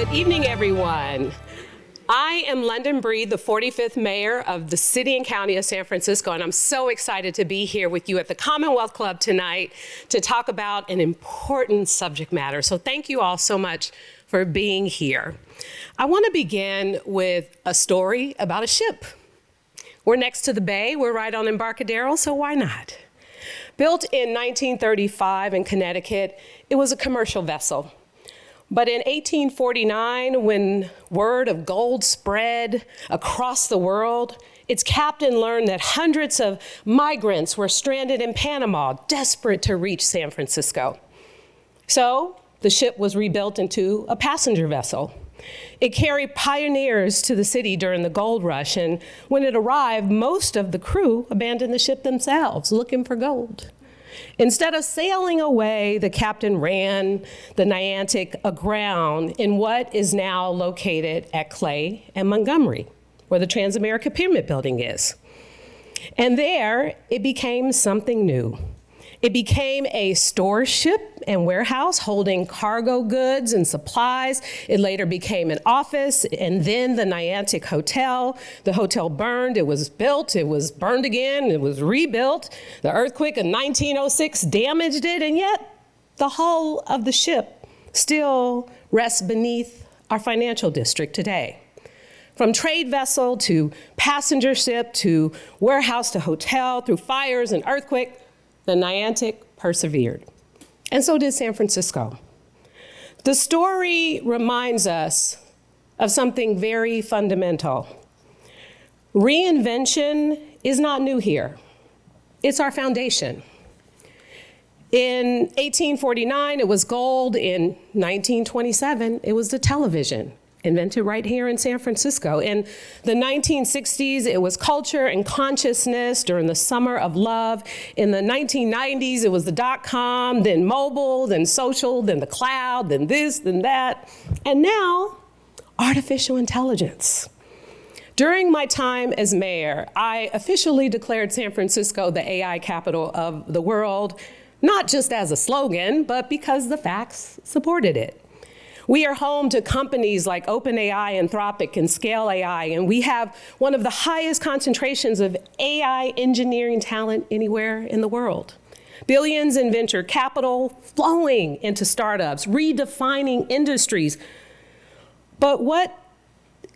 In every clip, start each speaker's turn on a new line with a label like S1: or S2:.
S1: Good evening, everyone. I am London Breed, the 45th mayor of the city and county of San Francisco, and I'm so excited to be here with you at the Commonwealth Club tonight to talk about an important subject matter. So thank you all so much for being here. I want to begin with a story about a ship. We're next to the bay, we're right on Embarcadero, so why not? Built in 1935 in Connecticut, it was a commercial vessel. But in 1849, when word of gold spread across the world, its captain learned that hundreds of migrants were stranded in Panama, desperate to reach San Francisco. So the ship was rebuilt into a passenger vessel. It carried pioneers to the city during the gold rush, and when it arrived, most of the crew abandoned the ship themselves, looking for gold. Instead of sailing away, the captain ran the Niantic aground in what is now located at Clay and Montgomery, where the Transamerica Pyramid Building is. And there, it became something new. It became a store ship and warehouse holding cargo goods and supplies. It later became an office, and then the Niantic Hotel. The hotel burned, it was built, it was burned again, it was rebuilt. The earthquake of 1906 damaged it, and yet the hull of the ship still rests beneath our financial district today. From trade vessel to passenger ship to warehouse to hotel, through fires and earthquake, the Niantic persevered, and so did San Francisco. The story reminds us of something very fundamental. Reinvention is not new here. It's our foundation. In 1849, it was gold. In 1927, it was the television, invented right here in San Francisco. In the 1960s, it was culture and consciousness during the summer of love. In the 1990s, it was the .com, then mobile, then social, then the cloud, then this, then that. And now, artificial intelligence. During my time as mayor, I officially declared San Francisco the AI capital of the world, not just as a slogan, but because the facts supported it. We are home to companies like OpenAI, Anthropic, and Scale AI, and we have one of the highest concentrations of AI engineering talent anywhere in the world. Billions in venture capital flowing into startups, redefining industries. But what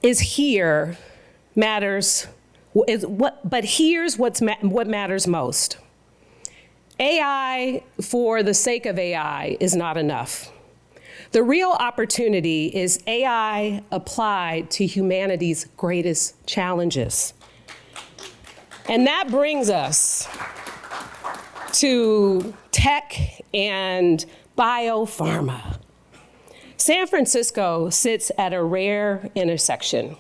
S1: is here matters, but here's what matters most. AI for the sake of AI is not enough. The real opportunity is AI applied to humanity's greatest challenges. And that brings us to tech and biopharma. San Francisco sits at a rare intersection.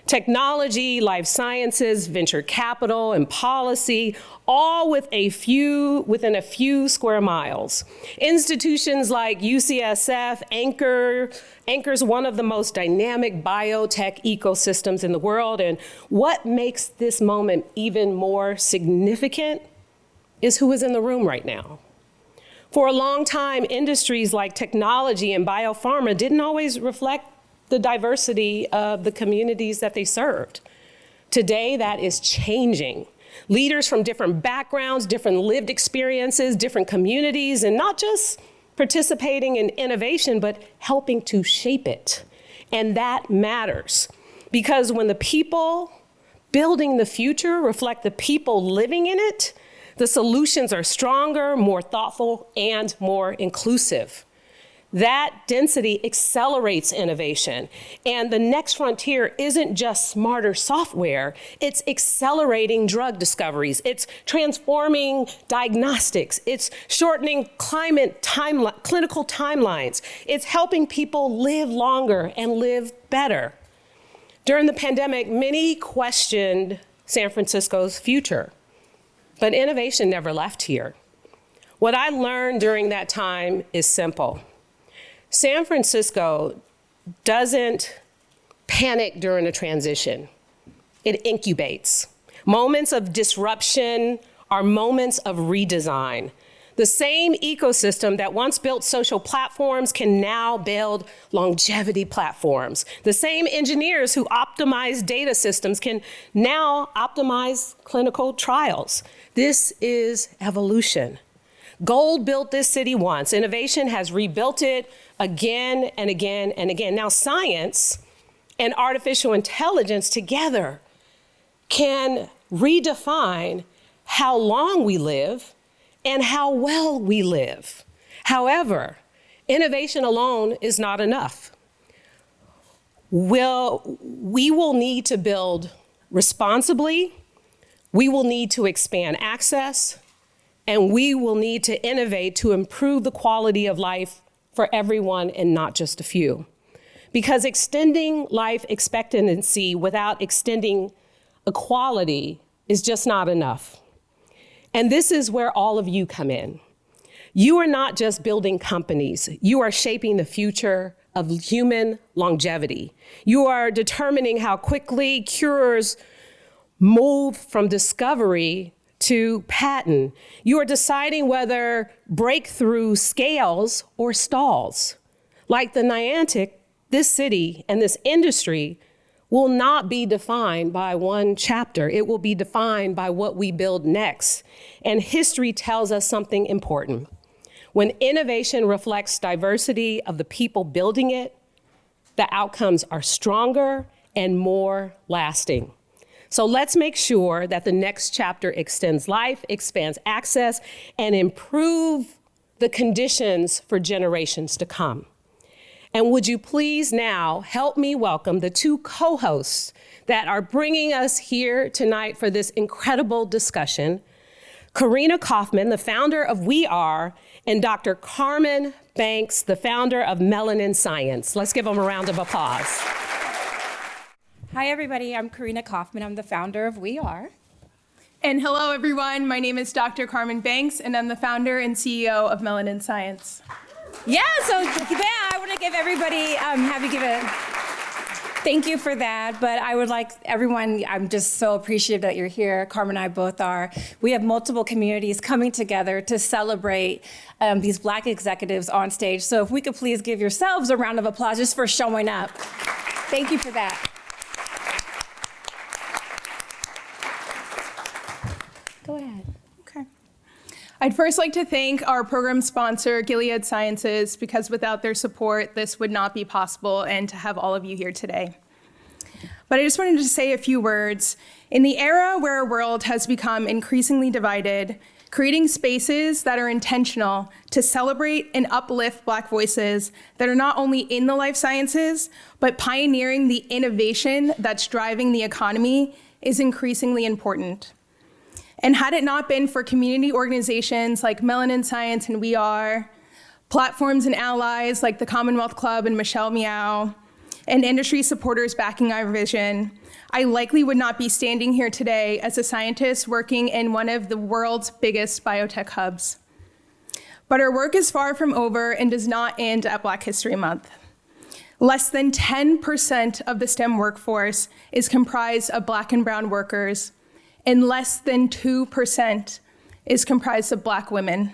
S1: Technology, life sciences, venture capital, and policy, all within a few square miles. Institutions like UCSF anchors one of the most dynamic biotech ecosystems in the world. And what makes this moment even more significant is who is in the room right now. For a long time, industries like technology and biopharma didn't always reflect the diversity of the communities that they served. Today, that is changing. Leaders from different backgrounds, different lived experiences, different communities, and not just participating in innovation, but helping to shape it. And that matters, because when the people building the future reflect the people living in it, the solutions are stronger, more thoughtful, and more inclusive. That density accelerates innovation. And the next frontier isn't just smarter software, it's accelerating drug discoveries, it's transforming diagnostics, it's shortening clinical timelines, it's helping people live longer and live better. During the pandemic, many questioned San Francisco's future, but innovation never left here. What I learned during that time is simple. San Francisco doesn't panic during a transition. It incubates. Moments of disruption are moments of redesign. The The same ecosystem that once built social platforms can now build longevity platforms. The same engineers who optimize data systems can now optimize clinical trials. This is evolution. Gold built this city once. Innovation has rebuilt it again and again and again. Now science and artificial intelligence together can redefine how long we live and how well we live. However, innovation alone is not enough. We will need to build responsibly, we will need to expand access, and we will need to innovate to improve the quality of life for everyone and not just a few. Because extending life expectancy without extending equality is just not enough. And this is where all of you come in. You are not just building companies, you are shaping the future of human longevity. You are determining how quickly cures move from discovery to patent. You are deciding whether breakthrough scales or stalls. Like the Niantic, this city and this industry will not be defined by one chapter. It will be defined by what we build next. And history tells us something important. When innovation reflects diversity of the people building it, the outcomes are stronger and more lasting. So let's make sure that the next chapter extends life, expands access, and improve the conditions for generations to come. And would you please now help me welcome the two co-hosts that are bringing us here tonight for this incredible discussion, Karina Kaufman, the founder of WeAre, and Dr. Carmen Banks, the founder of MelaninScience. Let's give them a round of applause.
S2: Hi, everybody. I'm Karina Kaufman. I'm the founder of WeAre.
S3: And hello, everyone. My name is Dr. Carmen Banks, and I'm the founder and CEO of MelaninScience.
S2: Yeah, so I want to give everybody, thank you for that, but I would like everyone, I'm just so appreciative that you're here. Carmen and I both are. We have multiple communities coming together to celebrate these Black executives on stage. So if we could please give yourselves a round of applause just for showing up. Thank you for that. Go ahead.
S3: Okay. I'd first like to thank our program sponsor, Gilead Sciences, because without their support, this would not be possible, and to have all of you here today. But I just wanted to say a few words. In the era where our world has become increasingly divided, creating spaces that are intentional to celebrate and uplift Black voices that are not only in the life sciences, but pioneering the innovation that's driving the economy is increasingly important. And had it not been for community organizations like MelaninScience and WeAre, platforms and allies like the Commonwealth Club and Michelle Meow, and industry supporters backing our vision, I likely would not be standing here today as a scientist working in one of the world's biggest biotech hubs. But our work is far from over and does not end at Black History Month. Less than 10% of the STEM workforce is comprised of Black and brown workers, and less than 2% is comprised of Black women.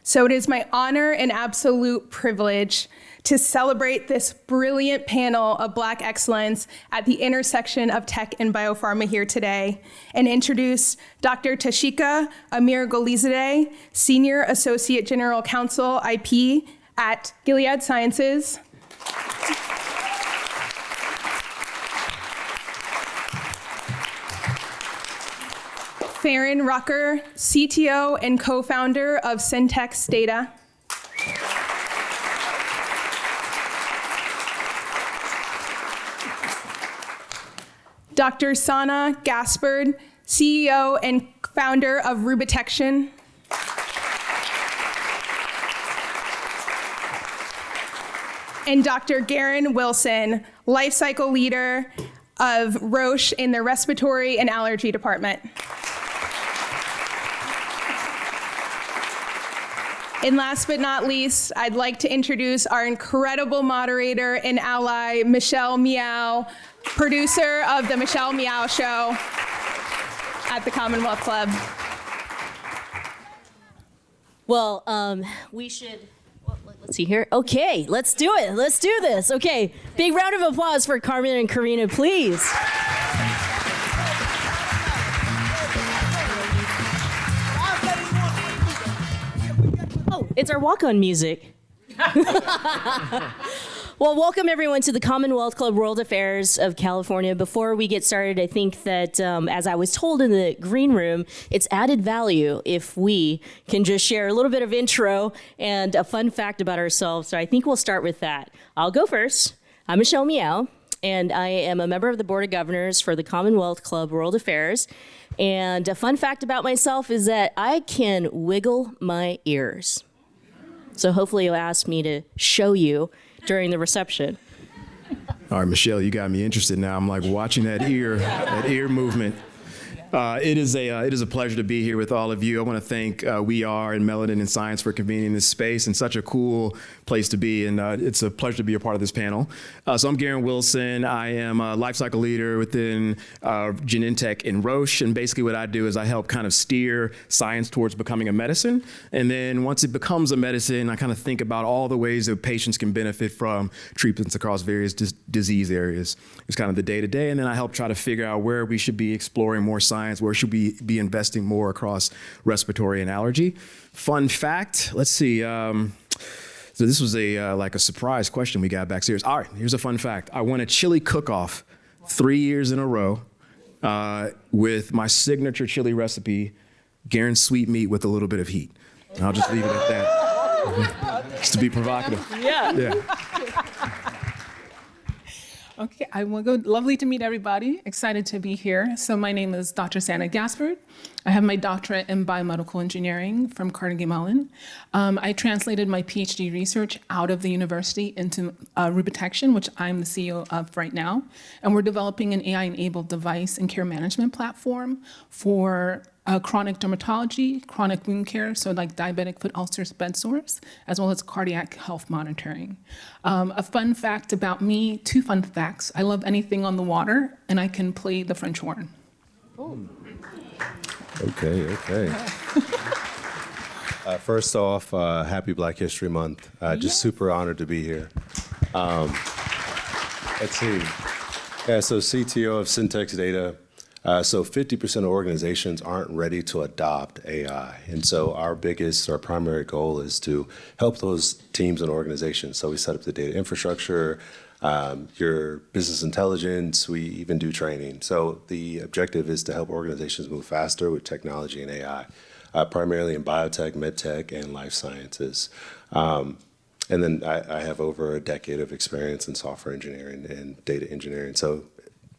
S3: So it is my honor and absolute privilege to celebrate this brilliant panel of Black excellence at the intersection of tech and biopharma here today, and introduce Dr. Tashika Amir-Golizadeh, Senior Associate General Counsel, IP at Gilead Sciences. Farron Rucker, CTO and co-founder of Syntex Data. Dr. Sana Gaspard, CEO and founder of Rubitection. And Dr. Garen Wilson, lifecycle leader of Roche in the respiratory and allergy department. And last but not least, I'd like to introduce our incredible moderator and ally, Michelle Meow, producer of the Michelle Meow Show at the Commonwealth Club.
S4: Well, we should, let's see here. Okay, let's do it. Let's do this. Okay, big round of applause for Carmen and Karina, please. Oh, it's our walk-on music. Well, welcome everyone to the Commonwealth Club World Affairs of California. Before we get started, I think that as I was told in the green room, it's added value if we can just share a little bit of intro and a fun fact about ourselves. So I think we'll start with that. I'll go first. I'm Michelle Miao, and I am a member of the Board of Governors for the Commonwealth Club World Affairs. And a fun fact about myself is that I can wiggle my ears. So hopefully you'll ask me to show you during the reception.
S5: All right, Michelle, you got me interested now. I'm like watching that ear movement. It is a pleasure to be here with all of you. I want to thank WeAre and MelaninScience for convening this space, and such a cool place to be. And it's a pleasure to be a part of this panel. So I'm Garen Wilson. I am a lifecycle leader within Genentech and Roche. And basically what I do is I help kind of steer science towards becoming a medicine. And then once it becomes a medicine, I kind of think about all the ways that patients can benefit from treatments across various disease areas. It's kind of the day-to-day. And then I help try to figure out where we should be exploring more science, where should we be investing more across respiratory and allergy. Fun fact, let's see. So this was like a surprise question we got backstairs. All right, here's a fun fact. I won a chili cook-off 3 years in a row with my signature chili recipe, Garen's sweet meat with a little bit of heat. And I'll just leave it at that, just to be provocative.
S4: Yeah.
S6: Okay, I will go. Lovely to meet everybody. Excited to be here. So my name is Dr. Santa Gaspard. I have my doctorate in biomedical engineering from Carnegie Mellon. I translated my PhD research out of the university into Rubidection, which I'm the CEO of right now. And we're developing an AI-enabled device and care management platform for chronic dermatology, chronic wound care, so like diabetic foot ulcers, bed sores, as well as cardiac health monitoring. A fun fact about me, 2 fun facts. I love anything on the water, and I can play the French horn.
S4: Oh.
S7: Okay. First off, happy Black History Month. Just super honored to be here. Let's see. Yeah, so CTO of Syntax Data. So 50% of organizations aren't ready to adopt AI. And so our primary goal is to help those teams and organizations. So we set up the data infrastructure, your business intelligence, we even do training. So the objective is to help organizations move faster with technology and AI, primarily in biotech, medtech, and life sciences. And then I have over a decade of experience in software engineering and data engineering. So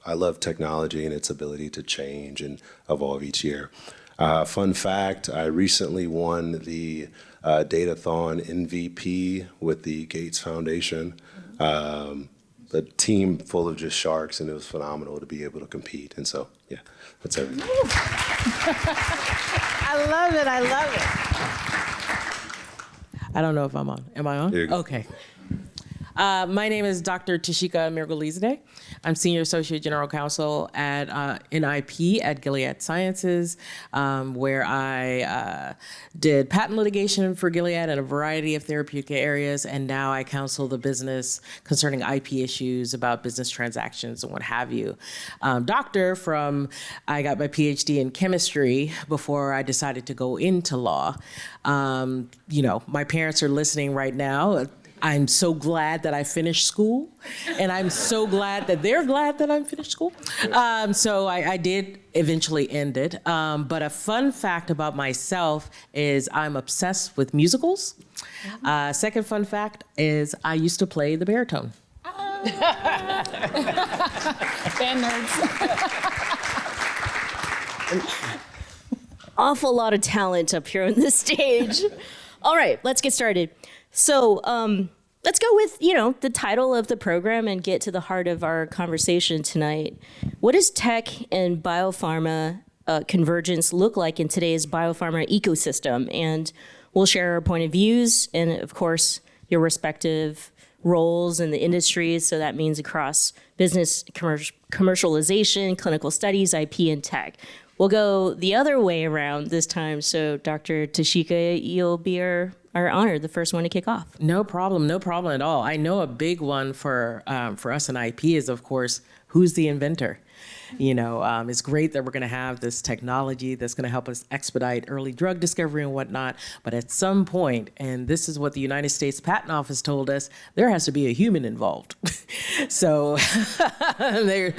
S7: I love technology and its ability to change and evolve each year. Fun fact, I recently won the Datathon MVP with the Gates Foundation. A team full of just sharks, and it was phenomenal to be able to compete. And so, yeah, that's everything.
S8: I love it. I don't know if I'm on. Am I on? Okay. My name is Dr. Tashika Mirgolizade. I'm Senior Associate General Counsel in IP at Gilead Sciences, where I did patent litigation for Gilead in a variety of therapeutic areas, and now I counsel the business concerning IP issues about business transactions and what have you. I got my PhD in chemistry before I decided to go into law. My parents are listening right now. I'm so glad that I finished school, and I'm so glad that they're glad that I finished school. So I did eventually end it. But a fun fact about myself is I'm obsessed with musicals. Second fun fact is I used to play the baritone.
S3: Band nerds.
S4: Awful lot of talent up here on the stage. All right, let's get started. So let's go with, the title of the program and get to the heart of our conversation tonight. What does tech and biopharma convergence look like in today's biopharma ecosystem? And we'll share our point of views and, of course, your respective roles in the industries. So that means across business, commercialization, clinical studies, IP, and tech. we'll go the other way around this time. So Dr. Tashika, you'll be our honor, the first one to kick off.
S8: No problem at all. I know a big one for us in IP is, of course, who's the inventor? It's great that we're going to have this technology that's going to help us expedite early drug discovery and whatnot. But at some point, and this is what the United States Patent Office told us, there has to be a human involved. So there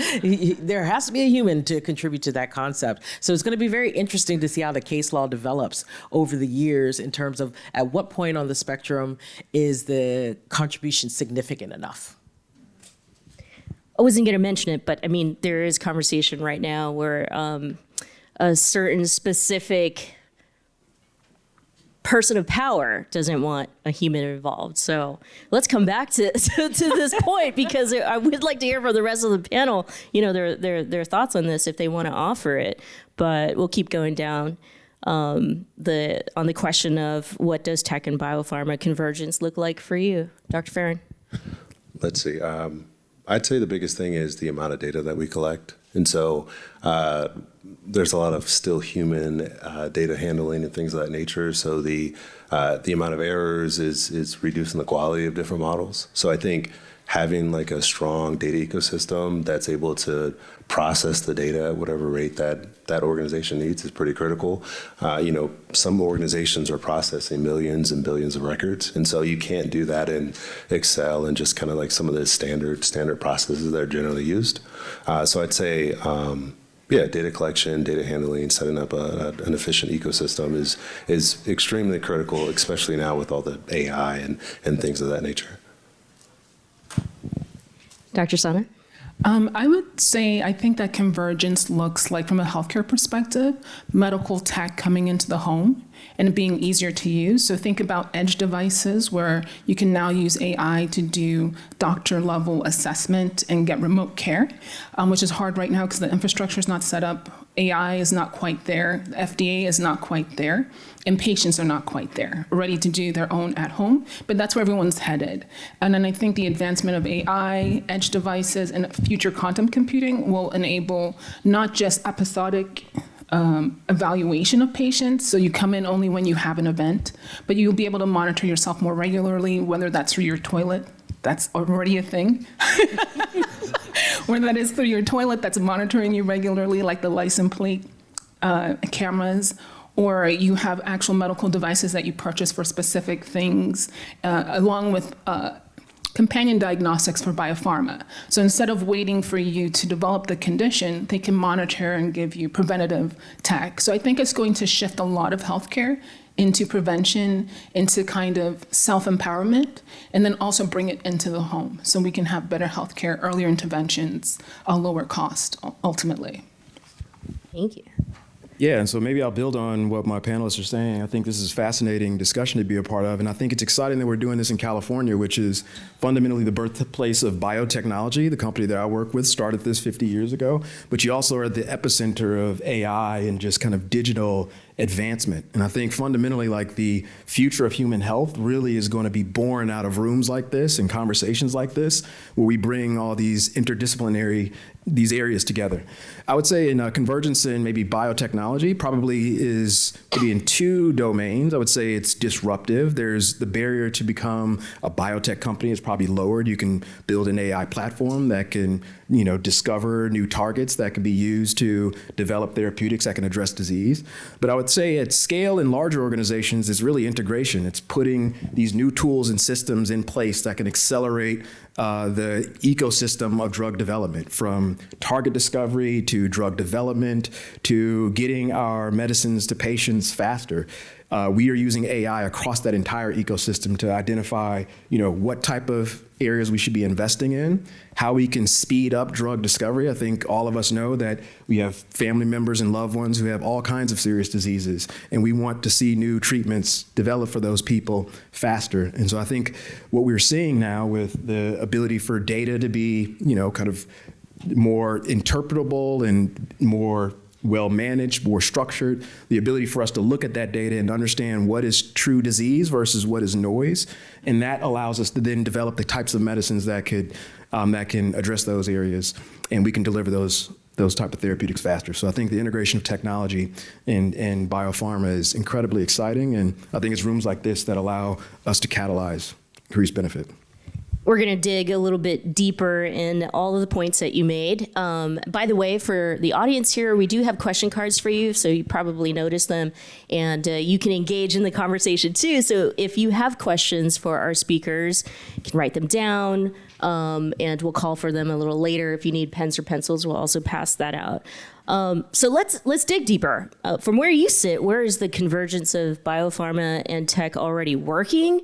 S8: has to be a human to contribute to that concept. So it's going to be very interesting to see how the case law develops over the years in terms of at what point on the spectrum is the contribution significant enough.
S4: I wasn't going to mention it, but I mean, there is conversation right now where a certain specific person of power doesn't want a human involved. So let's come back to this point, because I would like to hear from the rest of the panel, their thoughts on this if they want to offer it. But we'll keep going down on the question of what does tech and biopharma convergence look like for you, Dr. Farron?
S7: Let's see. I'd say the biggest thing is the amount of data that we collect. And so there's a lot of still human data handling and things of that nature. So the amount of errors is reducing the quality of different models. So I think having like a strong data ecosystem that's able to process the data at whatever rate that organization needs is pretty critical. Some organizations are processing millions and billions of records, and so you can't do that in Excel and just kind of like some of the standard processes that are generally used. So I'd say, data collection, data handling, setting up an efficient ecosystem is extremely critical, especially now with all the AI and things of that nature.
S4: Dr. Sana?
S6: I would say I think that convergence looks like, from a healthcare perspective, medical tech coming into the home and it being easier to use. So think about edge devices where you can now use AI to do doctor level assessment and get remote care, which is hard right now because the infrastructure is not set up. AI is not quite there. The FDA is not quite there. And patients are not quite there, ready to do their own at home. But that's where everyone's headed. And then I think the advancement of AI, edge devices, and future quantum computing will enable not just episodic evaluation of patients, so you come in only when you have an event, but you'll be able to monitor yourself more regularly, whether that's through your toilet. That's already a thing. Whether that is through your toilet that's monitoring you regularly, like the license plate cameras, or you have actual medical devices that you purchase for specific things, along with companion diagnostics for biopharma. So instead of waiting for you to develop the condition, they can monitor and give you preventative tech. So I think it's going to shift a lot of healthcare into prevention, into kind of self-empowerment, and then also bring it into the home so we can have better healthcare, earlier interventions, a lower cost, ultimately.
S4: Thank you.
S5: Yeah, and so maybe I'll build on what my panelists are saying. I think this is a fascinating discussion to be a part of, and I think it's exciting that we're doing this in California, which is fundamentally the birthplace of biotechnology. The company that I work with started this 50 years ago, but you also are at the epicenter of AI and just kind of digital advancement. And I think fundamentally, like, the future of human health really is going to be born out of rooms like this and conversations like this, where we bring all these these areas together. I would say in convergence in maybe biotechnology probably is maybe in two domains. I would say it's disruptive. There's the barrier to become a biotech company is probably lowered. You can build an AI platform that can, discover new targets that can be used to develop therapeutics that can address disease. But I would say at scale in larger organizations is really integration. It's putting these new tools and systems in place that can accelerate the ecosystem of drug development, from target discovery to drug development to getting our medicines to patients faster. We are using AI across that entire ecosystem to identify, what type of areas we should be investing in, how we can speed up drug discovery. I think all of us know that we have family members and loved ones who have all kinds of serious diseases, and we want to see new treatments develop for those people faster. And so I think what we're seeing now with the ability for data to be, kind of more interpretable and more well-managed, more structured, the ability for us to look at that data and understand what is true disease versus what is noise. And that allows us to then develop the types of medicines that can address those areas, and we can deliver those those type of therapeutics faster. So I think the integration of technology and biopharma is incredibly exciting, and I think it's rooms like this that allow us to catalyze increased benefit.
S4: We're going to dig a little bit deeper in all of the points that you made. By the way, for the audience here, we do have question cards for you, so you probably noticed them, and you can engage in the conversation too. So if you have questions for our speakers, you can write them down, and we'll call for them a little later. If you need pens or pencils, we'll also pass that out. So let's dig deeper. From where you sit, where is the convergence of biopharma and tech already working?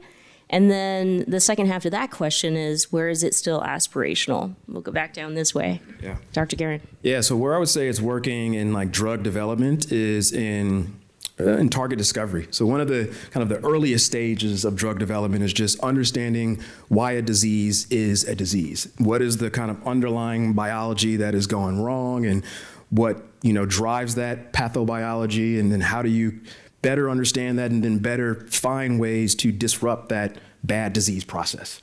S4: And then the second half of that question is, where is it still aspirational? We'll go back down this way.
S5: Yeah.
S4: Dr. Guerin.
S5: Yeah, so where I would say it's working in like drug development is in target discovery. So one of the kind of the earliest stages of drug development is just understanding why a disease is a disease. What is the kind of underlying biology that is going wrong, and what, drives that pathobiology, and then how do you better understand that and then better find ways to disrupt that bad disease process.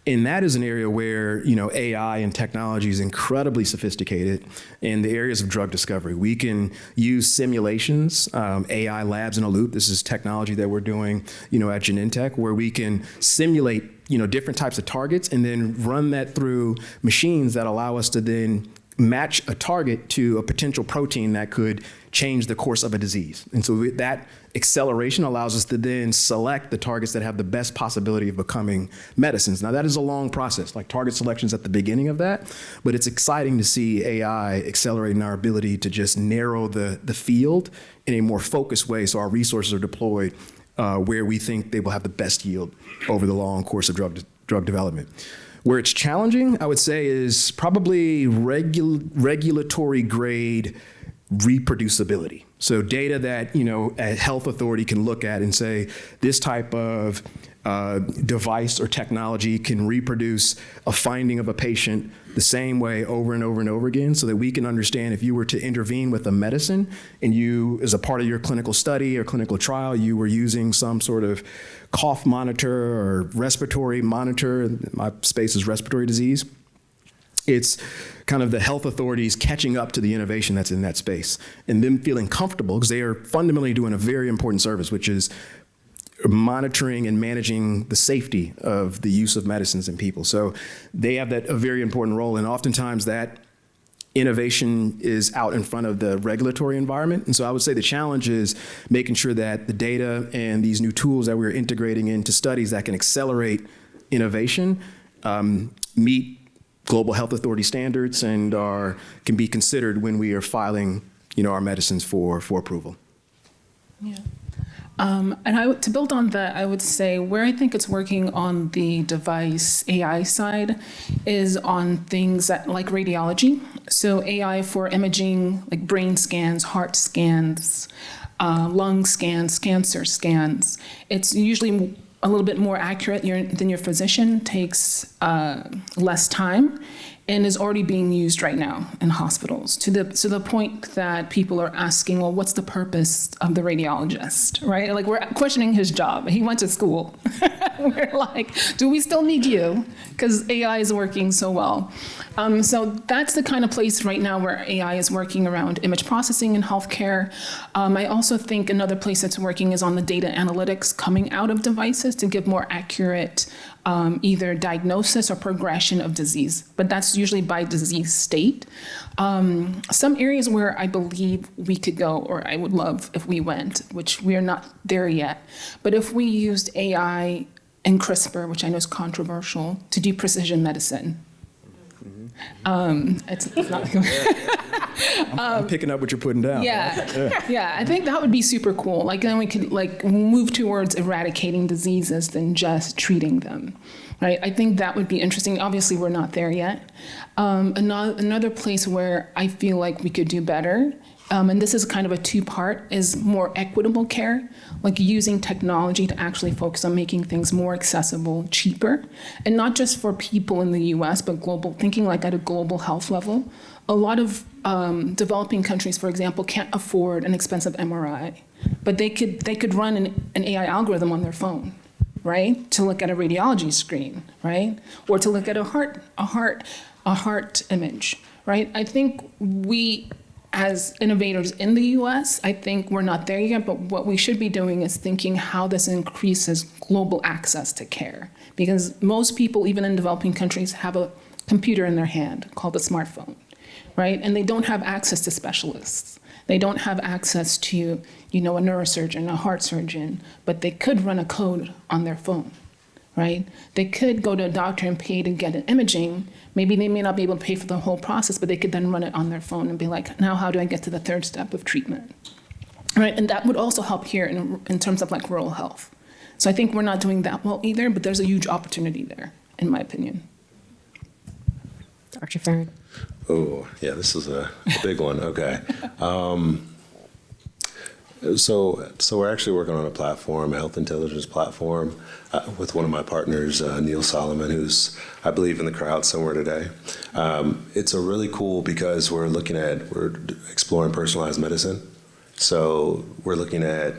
S5: And that is an area where, AI and technology is incredibly sophisticated in the areas of drug discovery. We can use simulations, AI labs in a loop. This is technology that we're doing, at Genentech, where we can simulate, different types of targets and then run that through machines that allow us to then match a target to a potential protein that could change the course of a disease. And so that acceleration allows us to then select the targets that have the best possibility of becoming medicines. Now, that is a long process, like target selection is at the beginning of that, but it's exciting to see AI accelerating our ability to just narrow the field in a more focused way, so our resources are deployed where we think they will have the best yield over the long course of drug development. Where it's challenging, I would say, is probably regulatory grade reproducibility. So data that, a health authority can look at and say, this type of device or technology can reproduce a finding of a patient the same way over and over and over again, so that we can understand if you were to intervene with a medicine and you, as a part of your clinical study or clinical trial, you were using some sort of cough monitor or respiratory monitor, my space is respiratory disease, it's kind of the health authorities catching up to the innovation that's in that space and them feeling comfortable, because they are fundamentally doing a very important service, which is monitoring and managing the safety of the use of medicines in people. So they have a very important role, and oftentimes that innovation is out in front of the regulatory environment. And so I would say the challenge is making sure that the data and these new tools that we're integrating into studies that can accelerate innovation meet global health authority standards and can be considered when we are filing, our medicines for approval.
S6: Yeah. To build on that, I would say where I think it's working on the device AI side is on things that like radiology. So AI for imaging, like brain scans, heart scans, lung scans, cancer scans. It's usually a little bit more accurate than your physician, takes less time, and is already being used right now in hospitals to the point that people are asking, well, what's the purpose of the radiologist, right? Like, we're questioning his job. He went to school. We're like, do we still need you? Because AI is working so well. So that's the kind of place right now where AI is working around image processing in healthcare. I also think another place that's working is on the data analytics coming out of devices to give more accurate either diagnosis or progression of disease, but that's usually by disease state. Some areas where I believe we could go, or I would love if we went, which we are not there yet, but if we used AI and CRISPR, which I know is controversial, to do precision medicine. It's not.
S5: I'm picking up what you're putting down.
S6: Yeah. I think that would be super cool. Like, then we could move towards eradicating diseases than just treating them, right? I think that would be interesting. Obviously, we're not there yet. Another place where I feel like we could do better, and this is kind of a two-part, is more equitable care, like using technology to actually focus on making things more accessible, cheaper, and not just for people in the US, but global, thinking like at a global health level. A lot of developing countries, for example, can't afford an expensive MRI, but they could run an AI algorithm on their phone, right, to look at a radiology screen, right, or to look at a heart image, right? I think we, as innovators in the US, I think we're not there yet, but what we should be doing is thinking how this increases global access to care. Because most people, even in developing countries, have a computer in their hand called a smartphone, right? And they don't have access to specialists. They don't have access to, a neurosurgeon, a heart surgeon, but they could run a code on their phone, right? They could go to a doctor and pay to get an imaging. Maybe they may not be able to pay for the whole process, but they could then run it on their phone and be like, now how do I get to the third step of treatment, right? And that would also help here in terms of like rural health. So I think we're not doing that well either, but there's a huge opportunity there, in my opinion.
S4: Dr. Farron.
S7: Oh, yeah, this is a big one. Okay. So we're actually working on a platform, a health intelligence platform, with one of my partners, Neil Solomon, who's, I believe, in the crowd somewhere today. It's a really cool because we're exploring personalized medicine. So we're looking at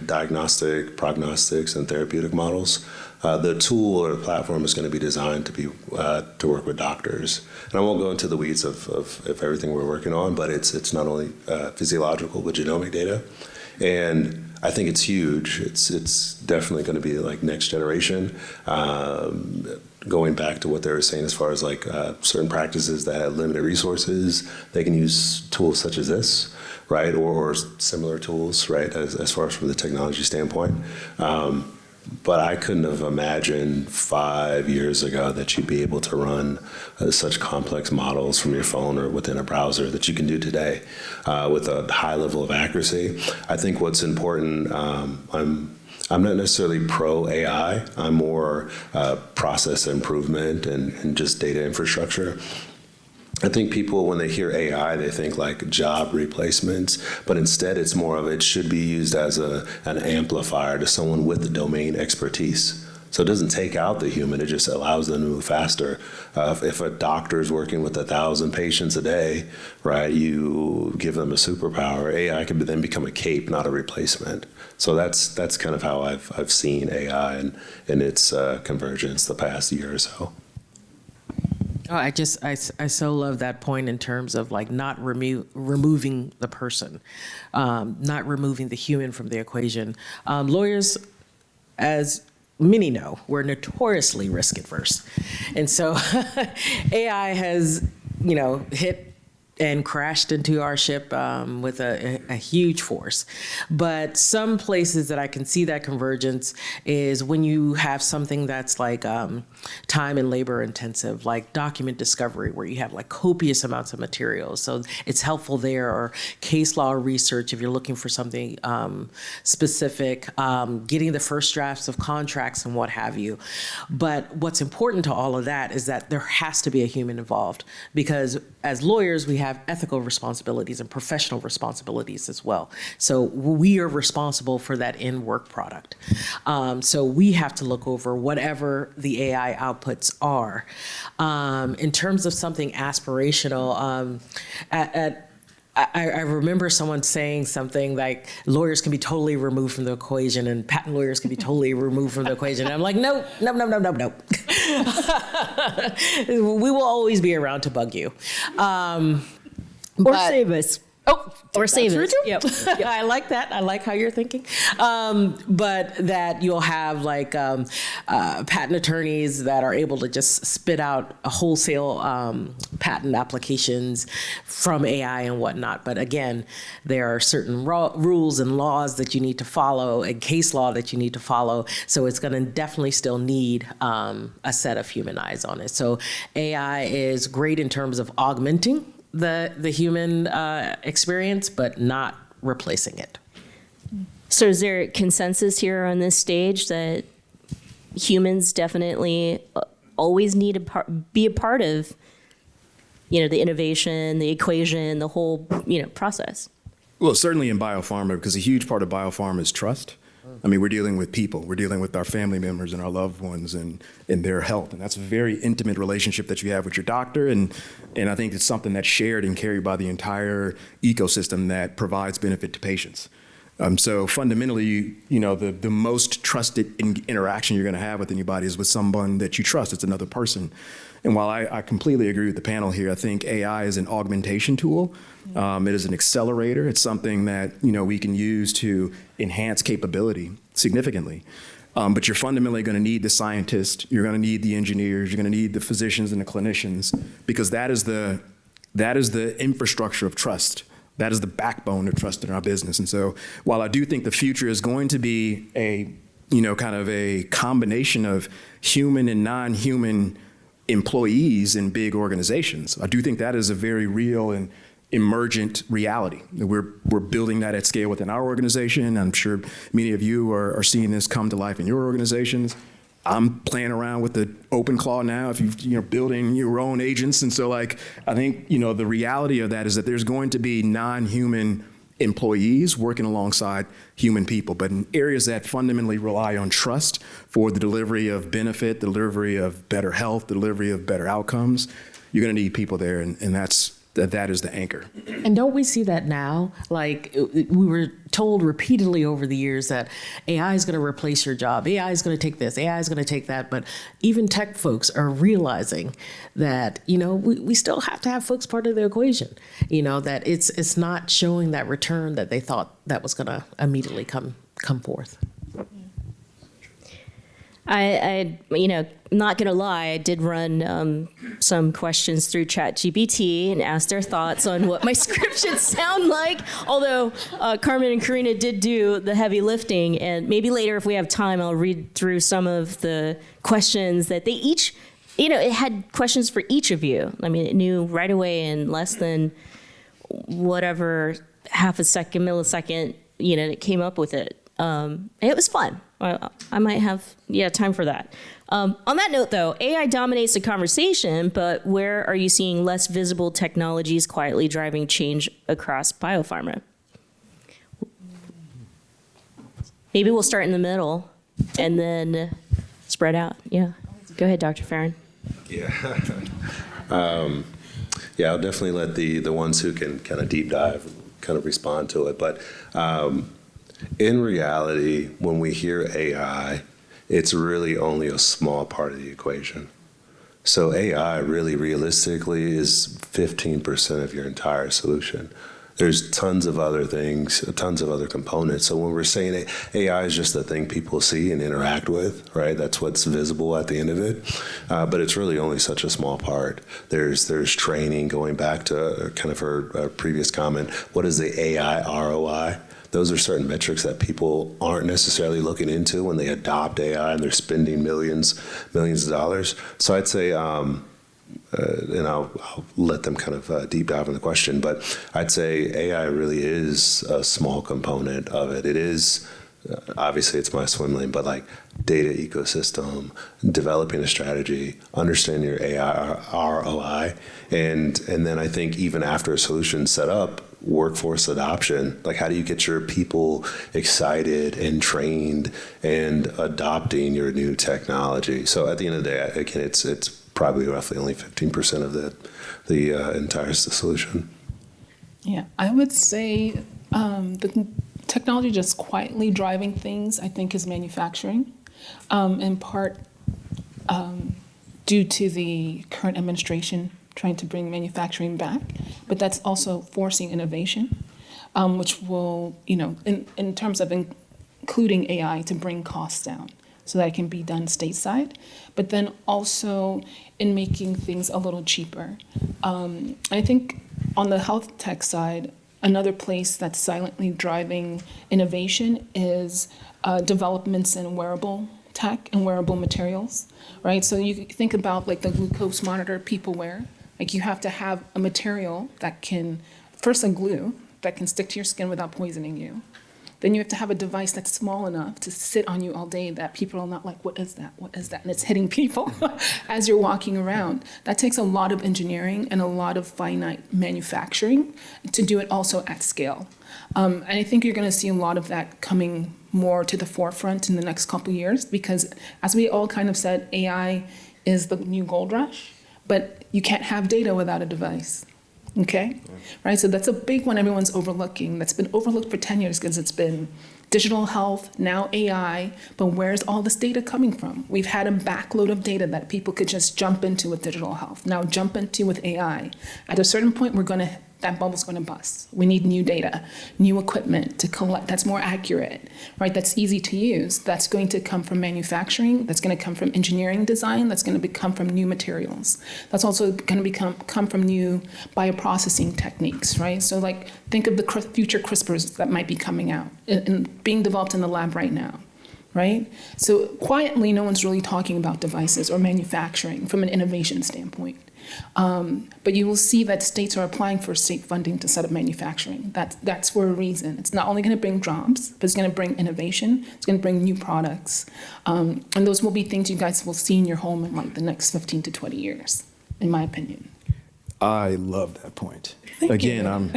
S7: diagnostic, prognostics, and therapeutic models. The tool or the platform is going to be designed to work with doctors. And I won't go into the weeds of everything we're working on, but it's not only physiological but genomic data. And I think it's huge. It's definitely going to be like next generation. Going back to what they were saying as far as like certain practices that have limited resources, they can use tools such as this, right, or similar tools, right, as far as from the technology standpoint. But I couldn't have imagined 5 years ago that you'd be able to run such complex models from your phone or within a browser that you can do today with a high level of accuracy. I think what's important, I'm not necessarily pro AI. I'm more process improvement and just data infrastructure. I think people, when they hear AI, they think like job replacements, but instead it's more of it should be used as an amplifier to someone with the domain expertise. So it doesn't take out the human, it just allows them to move faster. If a doctor is working with 1,000 patients a day, right, you give them a superpower. AI could then become a cape, not a replacement. So that's kind of how I've seen AI and its convergence the past year or so.
S8: Oh, I so love that point in terms of like not removing the person, not removing the human from the equation. Lawyers, as many know, we're notoriously risk adverse. And so AI has, hit and crashed into our ship with a huge force. But some places that I can see that convergence is when you have something that's like time and labor intensive, like document discovery, where you have like copious amounts of materials. So it's helpful there, or case law research if you're looking for something specific, getting the first drafts of contracts and what have you. But what's important to all of that is that there has to be a human involved, because as lawyers, we have ethical responsibilities and professional responsibilities as well. So we are responsible for that end work product. So we have to look over whatever the AI outputs are. In terms of something aspirational, I remember someone saying something like lawyers can be totally removed from the equation and patent lawyers can be totally removed from the equation. And I'm like, no. We will always be around to bug you.
S4: Or save us.
S8: Oh,
S4: or save it.
S8: Yep. I like that. I like how you're thinking. But that you'll have like patent attorneys that are able to just spit out a wholesale patent applications from AI and whatnot. But again, there are certain rules and laws that you need to follow and case law that you need to follow. So it's going to definitely still need a set of human eyes on it. So AI is great in terms of augmenting the human experience, but not replacing it.
S4: So is there consensus here on this stage that humans definitely always need to be a part of, the innovation, the equation, the whole, process?
S5: Well, certainly in biopharma, because a huge part of biopharma is trust. I mean, we're dealing with people. We're dealing with our family members and our loved ones and their health. And that's a very intimate relationship that you have with your doctor. And I think it's something that's shared and carried by the entire ecosystem that provides benefit to patients. So fundamentally, the most trusted interaction you're going to have with anybody is with someone that you trust. It's another person. And while I completely agree with the panel here, I think AI is an augmentation tool. It is an accelerator. It's something that we can use to enhance capability significantly. But you're fundamentally going to need the scientists. You're going to need the engineers. You're going to need the physicians and the clinicians, because that is the infrastructure of trust. That is the backbone of trust in our business. And so while I do think the future is going to be a kind of a combination of human and non-human employees in big organizations, I do think that is a very real and emergent reality. We're building that at scale within our organization. I'm sure many of you are seeing this come to life in your organizations. I'm playing around with the OpenClaw now, if you're building your own agents. And so I think, the reality of that is that there's going to be non-human employees working alongside human people, but in areas that fundamentally rely on trust for the delivery of benefit, the delivery of better health, the delivery of better outcomes, you're going to need people there. And that is the anchor.
S8: And don't we see that now? Like, we were told repeatedly over the years that AI is going to replace your job. AI is going to take this. AI is going to take that. But even tech folks are realizing that, we still have to have folks part of the equation, that it's not showing that return that they thought that was going to immediately come forth.
S4: I not gonna lie, I did run some questions through ChatGPT and asked their thoughts on what my script should sound like. Although Carmen and Karina did do the heavy lifting, and maybe later, if we have time, I'll read through some of the questions that they each, it had questions for each of you. I mean, it knew right away in less than whatever millisecond, it came up with it. It was fun. I might have, time for that. On that note, though, AI dominates the conversation, but where are you seeing less visible technologies quietly driving change across biopharma? Maybe we'll start in the middle and then spread out. Yeah. Go ahead, Dr. Farron.
S7: Yeah. I'll definitely let the ones who can kind of deep dive kind of respond to it. But in reality, when we hear AI, it's really only a small part of the equation. So AI really realistically is 15% of your entire solution. There's tons of other things, tons of other components. So when we're saying AI is just the thing people see and interact with, right? That's what's visible at the end of it. But it's really only such a small part. There's training, going back to kind of her previous comment. What is the AI ROI? Those are certain metrics that people aren't necessarily looking into when they adopt AI and they're spending millions of dollars. So I'd say, and I'll let them kind of deep dive in the question, but I'd say AI really is a small component of it. It is, obviously it's my swim lane, but like data ecosystem, developing a strategy, understanding your AI ROI, and then I think even after a solution's set up, workforce adoption, like how do you get your people excited and trained and adopting your new technology? So at the end of the day, again, it's probably roughly only 15% of the entire solution.
S6: Yeah, I would say the technology just quietly driving things, I think, is manufacturing, in part due to the current administration trying to bring manufacturing back, but that's also forcing innovation, which will, in terms of including AI to bring costs down so that it can be done stateside, but then also in making things a little cheaper. I think on the health tech side, another place that's silently driving innovation is developments in wearable tech and wearable materials, right? So you think about like the glucose monitor people wear. Like you have to have a material that can, first a glue that can stick to your skin without poisoning you. Then you have to have a device that's small enough to sit on you all day that people are not like, what is that? What is that? And it's hitting people as you're walking around. That takes a lot of engineering and a lot of finite manufacturing to do it also at scale. And I think you're gonna see a lot of that coming more to the forefront in the next couple of years, because as we all kind of said, AI is the new gold rush. But you can't have data without a device. Okay, right? So that's a big one everyone's overlooking. That's been overlooked for 10 years because it's been digital health, now AI, but where's all this data coming from? We've had a backload of data that people could just jump into with digital health, now jump into with AI. At a certain point, that bubble's gonna bust. We need new data, new equipment to collect that's more accurate, right? That's easy to use. That's going to come from manufacturing. That's gonna come from engineering design. That's gonna come from new materials. That's also gonna come from new bioprocessing techniques, right? So like, think of the future CRISPRs that might be coming out and being developed in the lab right now. Right? So quietly, no one's really talking about devices or manufacturing from an innovation standpoint. But you will see that states are applying for state funding to set up manufacturing. That's for a reason. It's not only going to bring jobs, but it's going to bring innovation. It's going to bring new products. And those will be things you guys will see in your home in like the next 15 to 20 years, in my opinion.
S5: I love that point. Again, I'm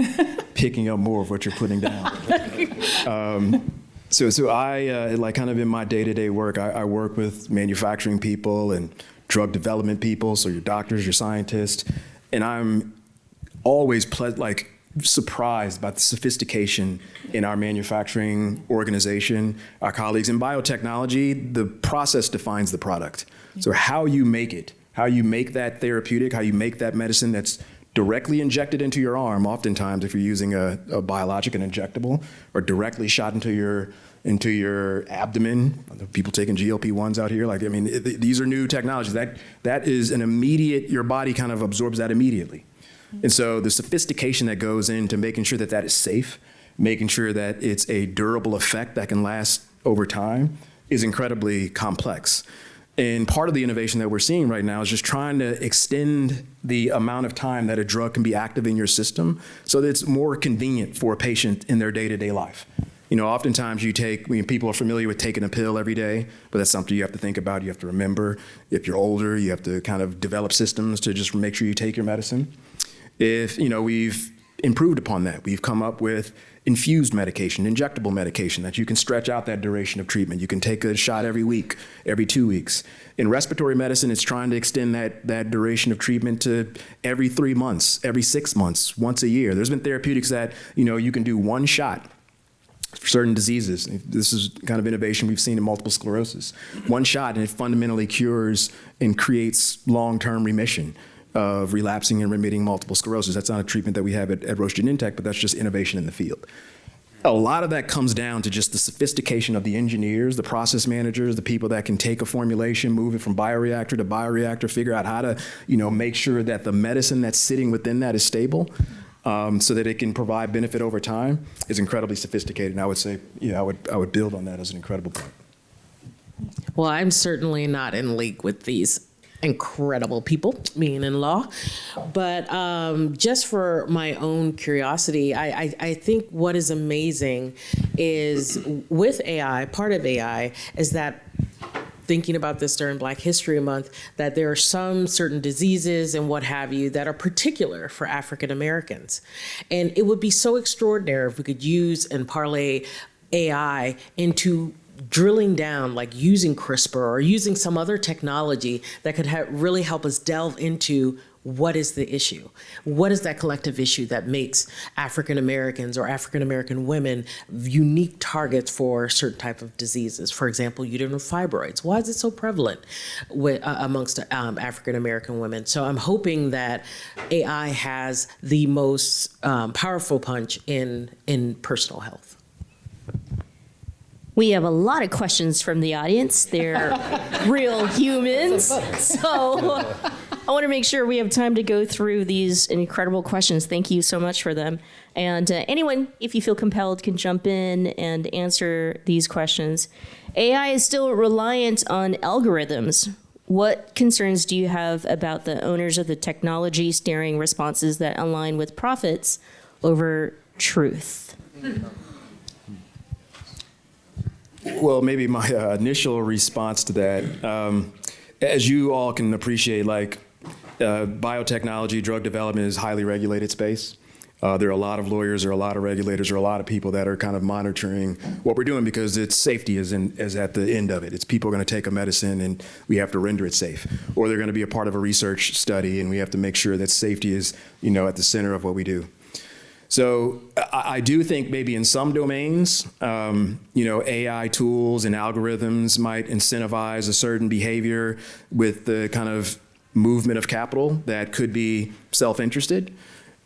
S5: picking up more of what you're putting down. So I, like kind of in my day-to-day work, I work with manufacturing people and drug development people, so your doctors, your scientists, and I'm always surprised by the sophistication in our manufacturing organization, our colleagues. In biotechnology, the process defines the product. So how you make it, how you make that therapeutic, how you make that medicine that's directly injected into your arm, oftentimes if you're using a biologic, an injectable, or directly shot into your abdomen. People taking GLP-1s out here, these are new technologies. That is an immediate, your body kind of absorbs that immediately. And so the sophistication that goes into making sure that that is safe, making sure that it's a durable effect that can last over time is incredibly complex. And part of the innovation that we're seeing right now is just trying to extend the amount of time that a drug can be active in your system so that it's more convenient for a patient in their day-to-day life. Oftentimes people are familiar with taking a pill every day, but that's something you have to think about, you have to remember. If you're older, you have to kind of develop systems to just make sure you take your medicine. We've improved upon that. We've come up with infused medication, injectable medication that you can stretch out that duration of treatment. You can take a shot every week, every 2 weeks. In respiratory medicine, it's trying to extend that duration of treatment to every 3 months, every 6 months, once a year. There's been therapeutics that, you can do one shot for certain diseases. This is kind of innovation we've seen in multiple sclerosis. One shot and it fundamentally cures and creates long-term remission of relapsing and remitting multiple sclerosis. That's not a treatment that we have at Roche Genentech, but that's just innovation in the field. A lot of that comes down to just the sophistication of the engineers, the process managers, the people that can take a formulation, move it from bioreactor to bioreactor, figure out how to, make sure that the medicine that's sitting within that is stable, so that it can provide benefit over time, is incredibly sophisticated. And I would say, I would build on that as an incredible point.
S8: Well, I'm certainly not in league with these incredible people, being in law. But just for my own curiosity, I think what is amazing is with AI, part of AI is that thinking about this during Black History Month, that there are some certain diseases and what have you that are particular for African Americans. And it would be so extraordinary if we could use and parlay AI into drilling down, like using CRISPR or using some other technology that could really help us delve into what is the issue? What is that collective issue that makes African Americans or African American women unique targets for certain type of diseases? For example, uterine fibroids. Why is it so prevalent amongst African American women? So I'm hoping that AI has the most powerful punch in personal health.
S4: We have a lot of questions from the audience. They're real humans. So I want to make sure we have time to go through these incredible questions. Thank you so much for them. And anyone, if you feel compelled, can jump in and answer these questions. AI is still reliant on algorithms. What concerns do you have about the owners of the technology steering responses that align with profits over truth?
S5: Well, maybe my initial response to that, as you all can appreciate, biotechnology, drug development is a highly regulated space. There are a lot of lawyers, there are a lot of regulators, there are a lot of people that are kind of monitoring what we're doing because it's safety is at the end of it. It's people going to take a medicine and we have to render it safe. Or they're going to be a part of a research study and we have to make sure that safety is, at the center of what we do. So I do think maybe in some domains, AI tools and algorithms might incentivize a certain behavior with the kind of movement of capital that could be self-interested.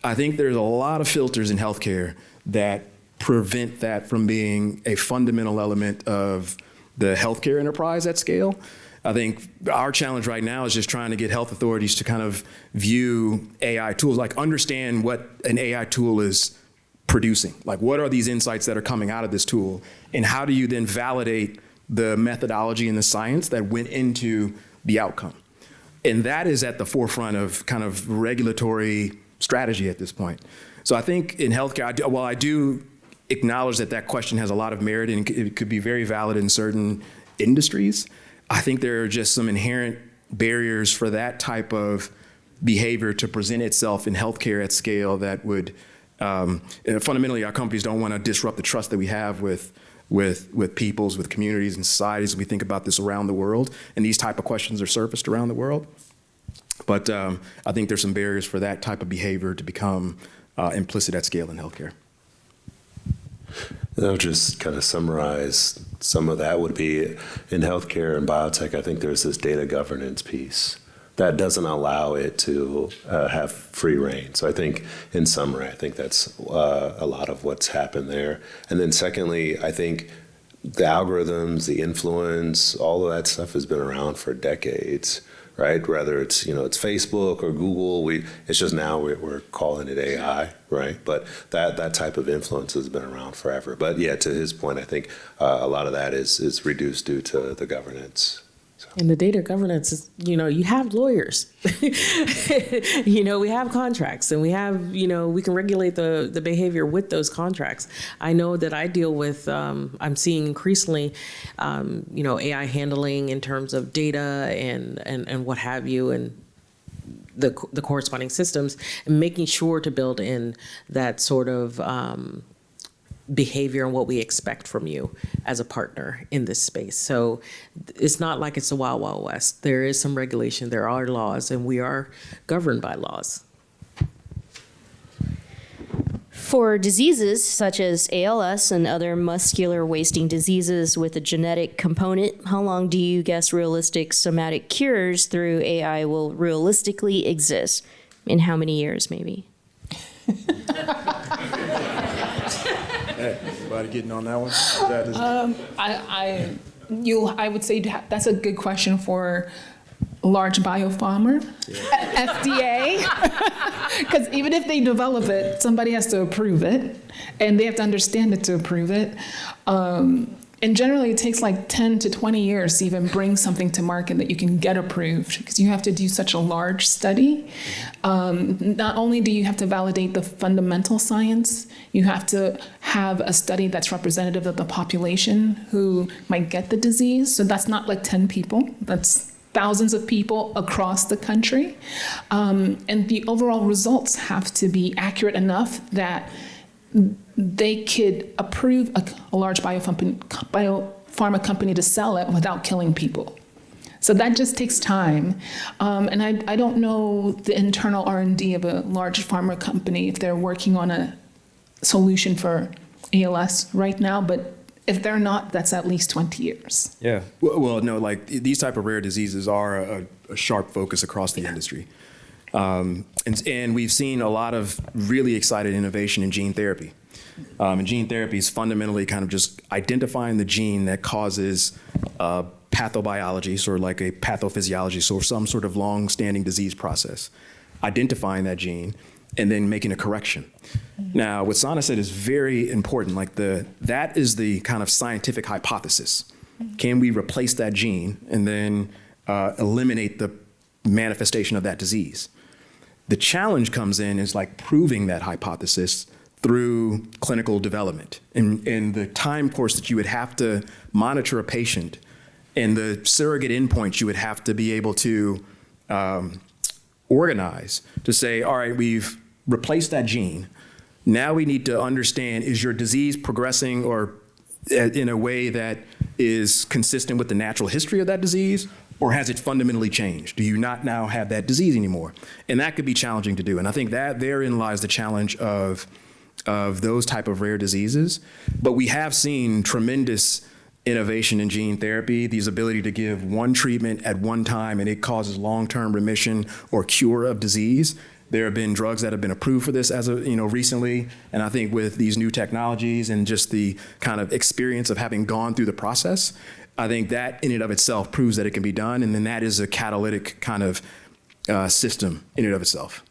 S5: I think there's a lot of filters in healthcare that prevent that from being a fundamental element of the healthcare enterprise at scale. I think our challenge right now is just trying to get health authorities to kind of view AI tools, like understand what an AI tool is producing. Like what are these insights that are coming out of this tool? And how do you then validate the methodology and the science that went into the outcome? And that is at the forefront of kind of regulatory strategy at this point. So I think in healthcare, while I do acknowledge that that question has a lot of merit and it could be very valid in certain industries, I think there are just some inherent barriers for that type of behavior to present itself in healthcare at scale that would, fundamentally, our companies don't want to disrupt the trust that we have with peoples, with communities and societies. We think about this around the world, and these type of questions are surfaced around the world. But I think there's some barriers for that type of behavior to become implicit at scale in healthcare.
S7: I'll just kind of summarize some of that would be in healthcare and biotech, I think there's this data governance piece that doesn't allow it to have free reign. So I think in summary, I think that's a lot of what's happened there. And then secondly, I think the algorithms, the influence, all of that stuff has been around for decades. Right, whether it's it's Facebook or Google, it's just now we're calling it AI, right? But that type of influence has been around forever. But yeah, to his point, I think a lot of that is reduced due to the governance. So.
S8: And the data governance is, you have lawyers, we have contracts and we have, we can regulate the behavior with those contracts. I know that I deal with, I'm seeing increasingly, AI handling in terms of data and what have you, and the corresponding systems, and making sure to build in that sort of behavior and what we expect from you as a partner in this space. So it's not like it's the wild, wild west. There is some regulation, there are laws, and we are governed by laws.
S4: For diseases such as ALS and other muscular wasting diseases with a genetic component, how long do you guess realistic somatic cures through AI will realistically exist? In how many years, maybe?
S5: Hey, everybody getting on that one?
S6: I would say that's a good question for large biopharma, FDA, because even if they develop it, somebody has to approve it, and they have to understand it to approve it. And generally, it takes like 10 to 20 years to even bring something to market that you can get approved, because you have to do such a large study. Not only do you have to validate the fundamental science, you have to have a study that's representative of the population who might get the disease. So that's not like 10 people, that's thousands of people across the country. And the overall results have to be accurate enough that they could approve a large biopharma company to sell it without killing people. So that just takes time. And I don't know the internal R&D of a large pharma company if they're working on a solution for ALS right now, but if they're not, that's at least 20 years.
S5: Yeah. Well, no, like these type of rare diseases are a sharp focus across the industry. And we've seen a lot of really exciting innovation in gene therapy. And gene therapy is fundamentally kind of just identifying the gene that causes pathobiology, sort of like a pathophysiology, so some sort of long-standing disease process, identifying that gene, and then making a correction. Now, what Sana said is very important. Like that is the kind of scientific hypothesis. Can we replace that gene and then eliminate the manifestation of that disease? The challenge comes in is like proving that hypothesis through clinical development and the time course that you would have to monitor a patient and the surrogate endpoints you would have to be able to organize to say, all right, we've replaced that gene. Now we need to understand, is your disease progressing or in a way that is consistent with the natural history of that disease, or has it fundamentally changed? Do you not now have that disease anymore? And that could be challenging to do. And I think that therein lies the challenge of those type of rare diseases. But we have seen tremendous innovation in gene therapy, these ability to give one treatment at one time and it causes long-term remission or cure of disease. There have been drugs that have been approved for this as of, recently. And I think with these new technologies and just the kind of experience of having gone through the process, I think that in and of itself proves that it can be done. And then that is a catalytic kind of system in and of itself.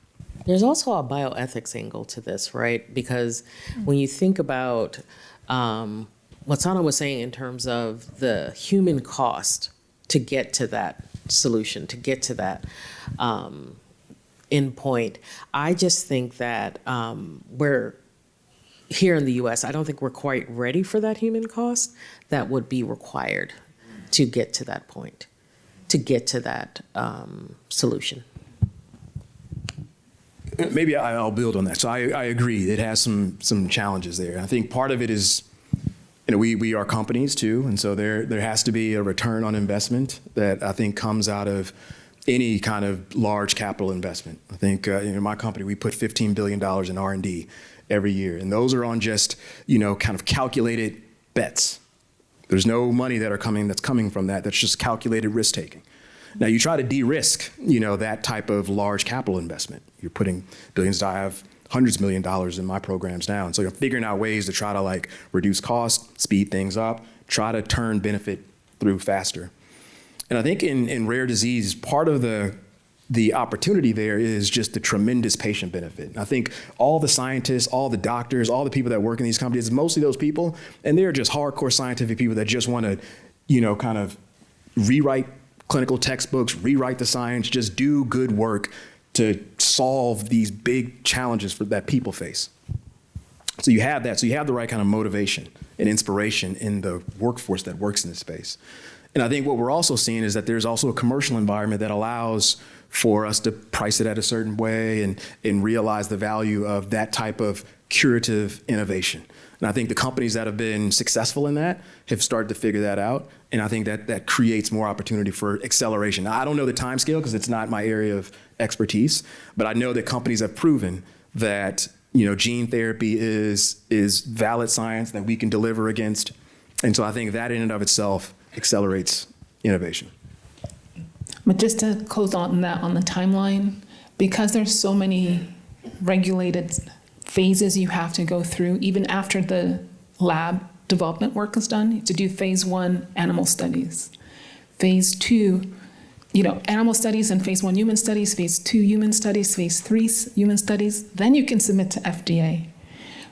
S8: There's also a bioethics angle to this, right? Because when you think about what Sana was saying in terms of the human cost to get to that solution, to get to that endpoint, I just think that we're here in the US, I don't think we're quite ready for that human cost that would be required to get to that point, to get to that solution.
S5: Maybe I'll build on that. So I agree, it has some challenges there. I think part of it is, we are companies too, and so there has to be a return on investment that I think comes out of any kind of large capital investment. I think in my company, we put $15 billion in R&D every year, and those are on just, kind of calculated bets. There's no money that's coming from that. That's just calculated risk taking. Now you try to de-risk, that type of large capital investment. You're putting billions. I have hundreds of $millions in my programs now. And so you're figuring out ways to try to reduce costs, speed things up, try to turn benefit through faster. And I think in rare disease, part of the opportunity there is just the tremendous patient benefit. And I think all the scientists, all the doctors, all the people that work in these companies, mostly those people, and they're just hardcore scientific people that just want to, kind of rewrite clinical textbooks, rewrite the science, just do good work to solve these big challenges that people face. So you have that. So you have the right kind of motivation and inspiration in the workforce that works in this space. And I think what we're also seeing is that there's also a commercial environment that allows for us to price it at a certain way and realize the value of that type of curative innovation. And I think the companies that have been successful in that have started to figure that out. And I think that creates more opportunity for acceleration. Now, I don't know the time scale because it's not my area of expertise, but I know that companies have proven that gene therapy is valid science that we can deliver against. And so I think that in and of itself accelerates innovation.
S6: But just to close on that on the timeline, because there's so many regulated phases you have to go through, even after the lab development work is done, to do phase 1 animal studies, phase 2, animal studies, and phase 1 human studies, phase 2 human studies, phase 3 human studies, then you can submit to FDA,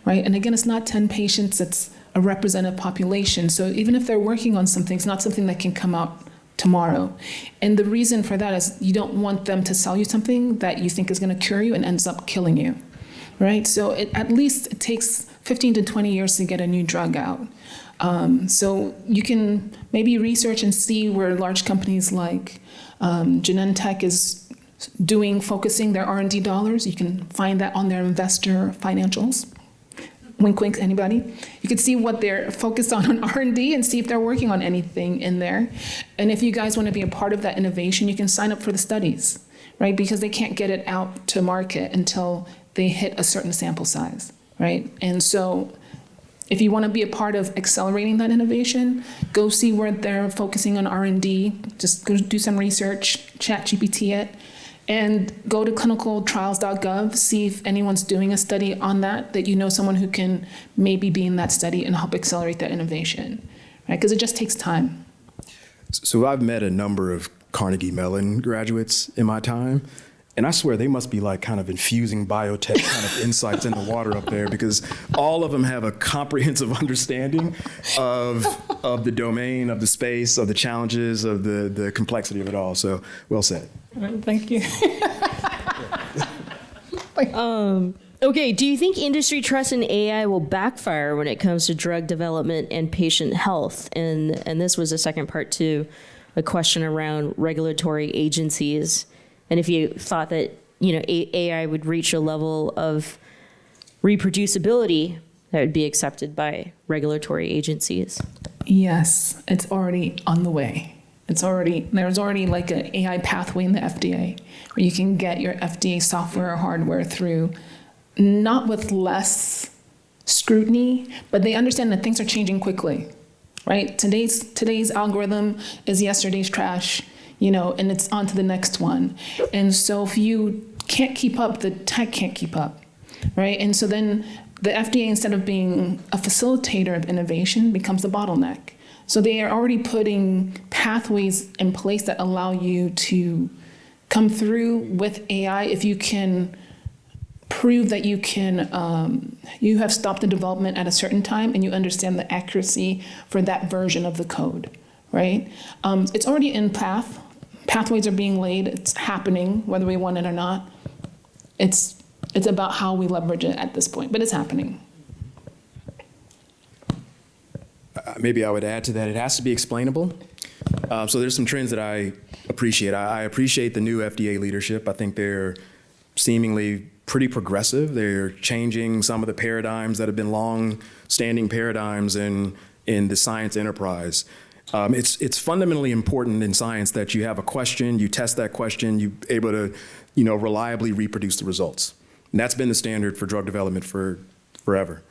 S6: right? And again, it's not 10 patients, it's a representative population. So even if they're working on something, it's not something that can come out tomorrow. And the reason for that is you don't want them to sell you something that you think is going to cure you and ends up killing you, right? So at least it takes 15 to 20 years to get a new drug out. So you can maybe research and see where large companies like Genentech is focusing their R&D dollars. You can find that on their investor financials. Wink, wink, anybody? You can see what they're focused on R&D and see if they're working on anything in there. And if you guys want to be a part of that innovation, you can sign up for the studies, right? Because they can't get it out to market until they hit a certain sample size, right? And so if you want to be a part of accelerating that innovation, go see where they're focusing on R&D. Just go do some research, ChatGPT it, and go to clinicaltrials.gov, see if anyone's doing a study on that you know someone who can maybe be in that study and help accelerate that innovation, right? Because it just takes time.
S5: So I've met a number of Carnegie Mellon graduates in my time, and I swear they must be kind of infusing biotech kind of insights in the water up there, because all of them have a comprehensive understanding of the domain, of the space, of the challenges, of the complexity of it all. So well said.
S6: Thank you.
S4: Okay, do you think industry trust in AI will backfire when it comes to drug development and patient health? And this was a second part to a question around regulatory agencies. And if you thought that, AI would reach a level of reproducibility that would be accepted by regulatory agencies?
S6: Yes, it's already on the way. There's already like an AI pathway in the FDA where you can get your FDA software or hardware through, not with less scrutiny, but they understand that things are changing quickly, right? Today's algorithm is yesterday's trash, and it's on to the next one. And so if you can't keep up, the tech can't keep up, right? And so then the FDA, instead of being a facilitator of innovation, becomes the bottleneck. So they are already putting pathways in place that allow you to come through with AI if you can prove that you have stopped the development at a certain time and you understand the accuracy for that version of the code, right? It's already in path. Pathways are being laid. It's happening, whether we want it or not. It's about how we leverage it at this point, but it's happening.
S5: Maybe I would add to that, it has to be explainable. So there's some trends that I appreciate. I appreciate the new FDA leadership. I think they're seemingly pretty progressive. They're changing some of the paradigms that have been long-standing paradigms in the science enterprise. It's fundamentally important in science that you have a question, you test that question, you're able to reliably reproduce the results. And that's been the standard for drug development for forever.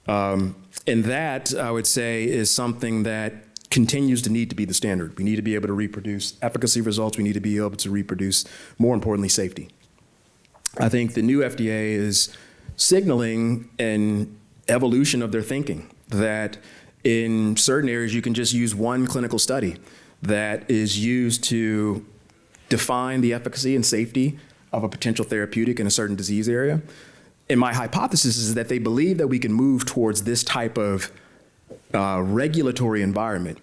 S5: And that, I would say, is something that continues to need to be the standard. We need to be able to reproduce efficacy results. We need to be able to reproduce, more importantly, safety. I think the new FDA is signaling an evolution of their thinking, that in certain areas you can just use one clinical study that is used to define the efficacy and safety of a potential therapeutic in a certain disease area. And my hypothesis is that they believe that we can move towards this type of regulatory environment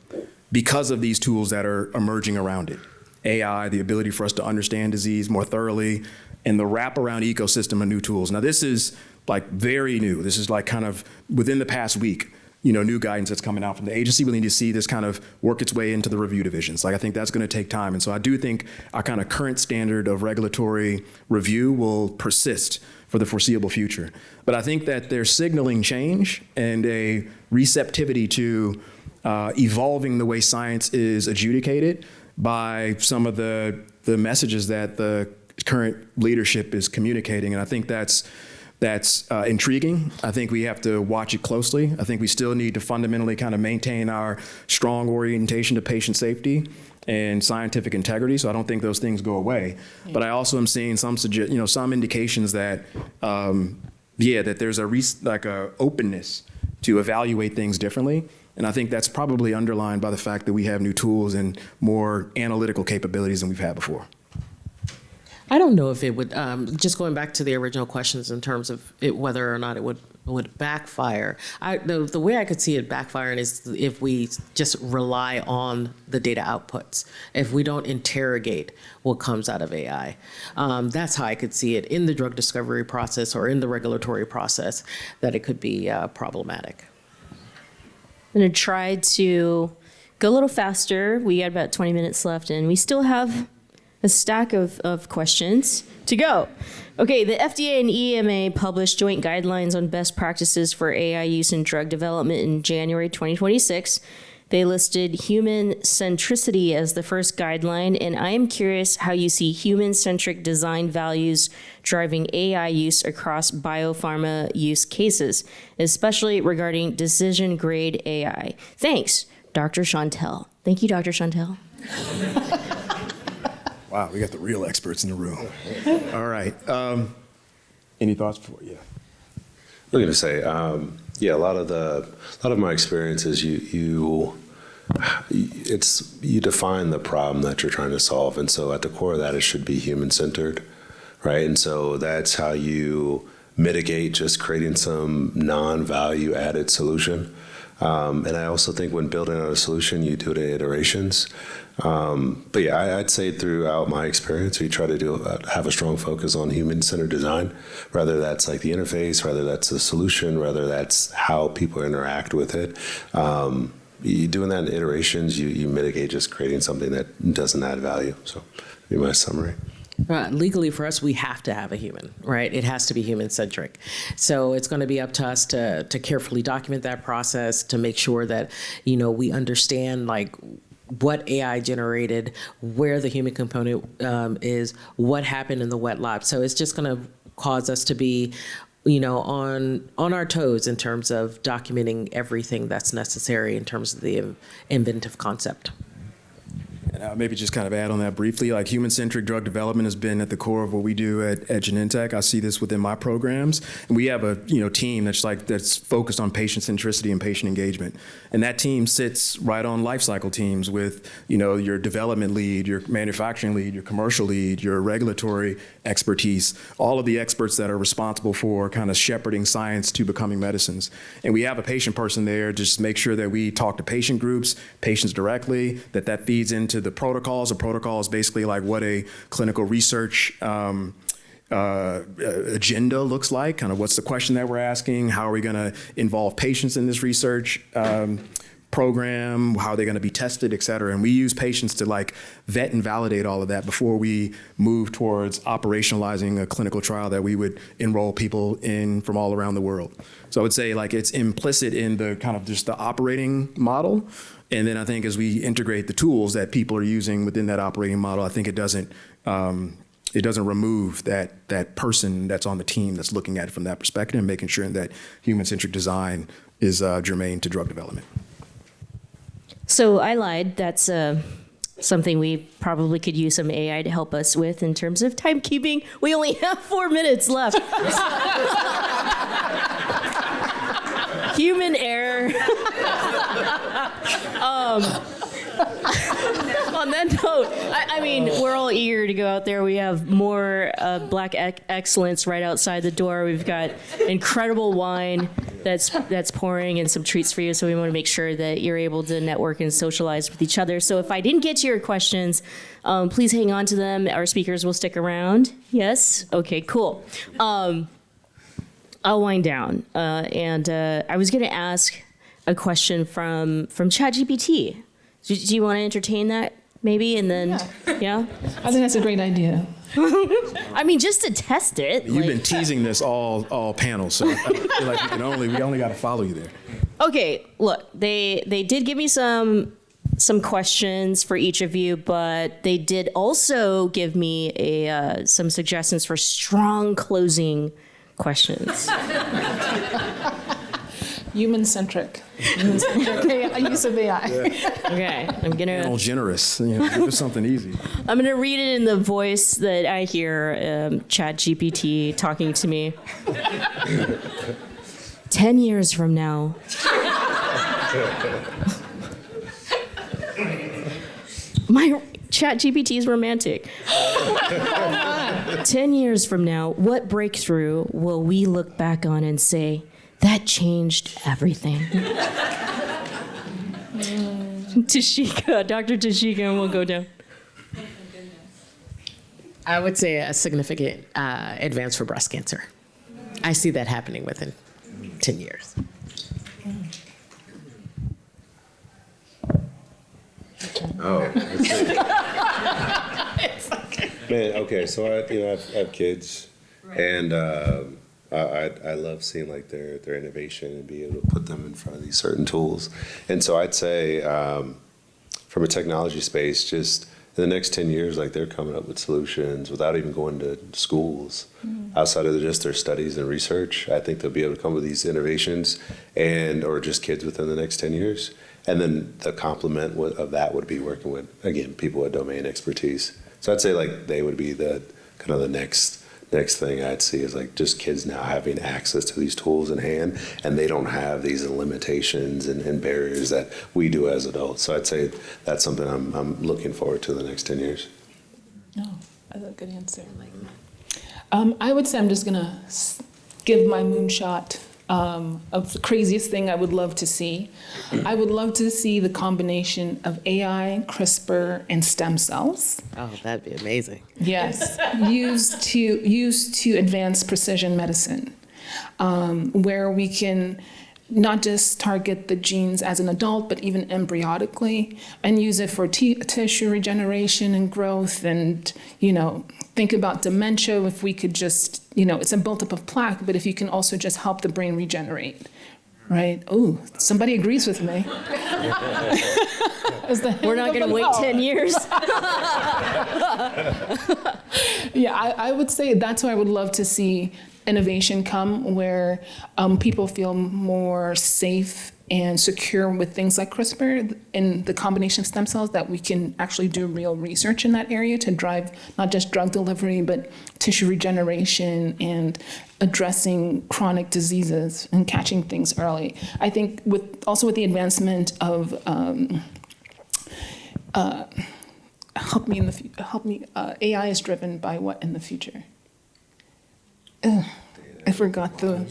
S5: because of these tools that are emerging around it. AI, the ability for us to understand disease more thoroughly, and the wraparound ecosystem of new tools. Now, this is like very new. This is like kind of within the past week, new guidance that's coming out from the agency. We need to see this kind of work its way into the review divisions. I think that's going to take time. And so I do think our kind of current standard of regulatory review will persist for the foreseeable future. But I think that they're signaling change and a receptivity to evolving the way science is adjudicated by some of the messages that the current leadership is communicating. And I think that's intriguing. I think we have to watch it closely. I think we still need to fundamentally kind of maintain our strong orientation to patient safety and scientific integrity. So I don't think those things go away. Yeah. But I also am seeing some indications that, that there's a openness to evaluate things differently. And I think that's probably underlined by the fact that we have new tools and more analytical capabilities than we've had before.
S8: I don't know if it would, just going back to the original questions in terms of whether or not it would backfire. The way I could see it backfiring is if we just rely on the data outputs, if we don't interrogate what comes out of AI. That's how I could see it in the drug discovery process or in the regulatory process, that it could be problematic.
S4: I'm going to try to go a little faster. We got about 20 minutes left, and we still have a stack of questions to go. Okay, the FDA and EMA published joint guidelines on best practices for AI use in drug development in January 2026. They listed human centricity as the first guideline, and I am curious how you see human-centric design values driving AI use across biopharma use cases, especially regarding decision-grade AI. Thanks, Dr. Chantel. Thank you, Dr. Chantel.
S5: Wow, we got the real experts in the room. All right. Any thoughts before? Yeah.
S7: I'm going to say, a lot of my experience is you define the problem that you're trying to solve, and so at the core of that, it should be human-centered, right? And so that's how you mitigate just creating some non-value added solution. And I also think when building out a solution, you do it in iterations. But yeah, I'd say throughout my experience, we try to have a strong focus on human-centered design, whether that's like the interface, whether that's the solution, whether that's how people interact with it. You doing that in iterations, you mitigate just creating something that doesn't add value. So that'd be my summary.
S8: Legally, for us, we have to have a human, right? It has to be human-centric. So it's going to be up to us to carefully document that process, to make sure that, we understand, like, what AI generated, where the human component is, what happened in the wet lab. So it's just going to cause us to be on our toes in terms of documenting everything that's necessary in terms of the inventive concept.
S5: And I'll maybe just kind of add on that briefly, like human-centric drug development has been at the core of what we do at Genentech. I see this within my programs. And we have a team that's focused on patient centricity and patient engagement. And that team sits right on life cycle teams with your development lead, your manufacturing lead, your commercial lead, your regulatory expertise, all of the experts that are responsible for kind of shepherding science to becoming medicines. And we have a patient person there to just make sure that we talk to patient groups, patients directly, that feeds into the protocols. A protocol is basically like what a clinical research agenda looks like, kind of what's the question that we're asking, how are we going to involve patients in this research program, how are they going to be tested, et cetera. And we use patients to like vet and validate all of that before we move towards operationalizing a clinical trial that we would enroll people in from all around the world. So I would say like it's implicit in the kind of just the operating model. And then I think as we integrate the tools that people are using within that operating model, I think it doesn't remove that person that's on the team that's looking at it from that perspective and making sure that human-centric design is germane to drug development.
S4: So I lied. That's something we probably could use some AI to help us with in terms of timekeeping. We only have 4 minutes left. Human error. On that note, I mean, we're all eager to go out there. We have more Black excellence right outside the door. We've got incredible wine that's pouring and some treats for you. So we want to make sure that you're able to network and socialize with each other. So if I didn't get to your questions, please hang on to them. Our speakers will stick around. Yes? Okay, cool. I'll wind down. And I was going to ask a question from ChatGPT. Do you want to entertain that maybe? And then, yeah?
S6: I think that's a great idea.
S4: I mean, just to test it.
S5: You've been teasing this all panel, so I feel like we only got to follow you there.
S4: Okay, look, they did give me some questions for each of you, but they did also give me some suggestions for strong closing questions.
S6: Human-centric. Use of AI.
S4: Okay, I'm gonna.
S5: Generous. Give us something easy.
S4: I'm gonna read it in the voice that I hear ChatGPT talking to me. 10 years from now. My ChatGPT is romantic. 10 years from now, what breakthrough will we look back on and say, that changed everything? Tashika, Dr. Tashika, we'll go down.
S8: I would say a significant advance for breast cancer. I see that happening within 10 years.
S7: Oh, let's see. Man, okay, so I have kids, and I love seeing like their innovation and be able to put them in front of these certain tools. And so I'd say from a technology space, just in the next 10 years, like they're coming up with solutions without even going to schools outside of just their studies and research. I think they'll be able to come with these innovations or just kids within the next 10 years. And then the complement of that would be working with, again, people with domain expertise. So I'd say like they would be the kind of the next thing I'd see is like just kids now having access to these tools in hand, and they don't have these limitations and barriers that we do as adults. So I'd say that's something I'm looking forward to the next 10 years.
S6: Oh, that's a good answer. I would say I'm just gonna give my moonshot of the craziest thing I would love to see. I would love to see the combination of AI, CRISPR, and stem cells.
S8: Oh, that'd be amazing.
S6: Yes, used to advance precision medicine, where we can not just target the genes as an adult, but even embryonically, and use it for tissue regeneration and growth, and think about dementia, if we could just, it's a buildup of plaque, but if you can also just help the brain regenerate, right? Oh, somebody agrees with me.
S4: We're not going to wait 10 years.
S6: Yeah, I would say that's where I would love to see innovation come, where people feel more safe and secure with things like CRISPR and the combination of stem cells, that we can actually do real research in that area to drive not just drug delivery, but tissue regeneration and addressing chronic diseases and catching things early. I think with the advancement of AI is driven by what in the future? I forgot quantum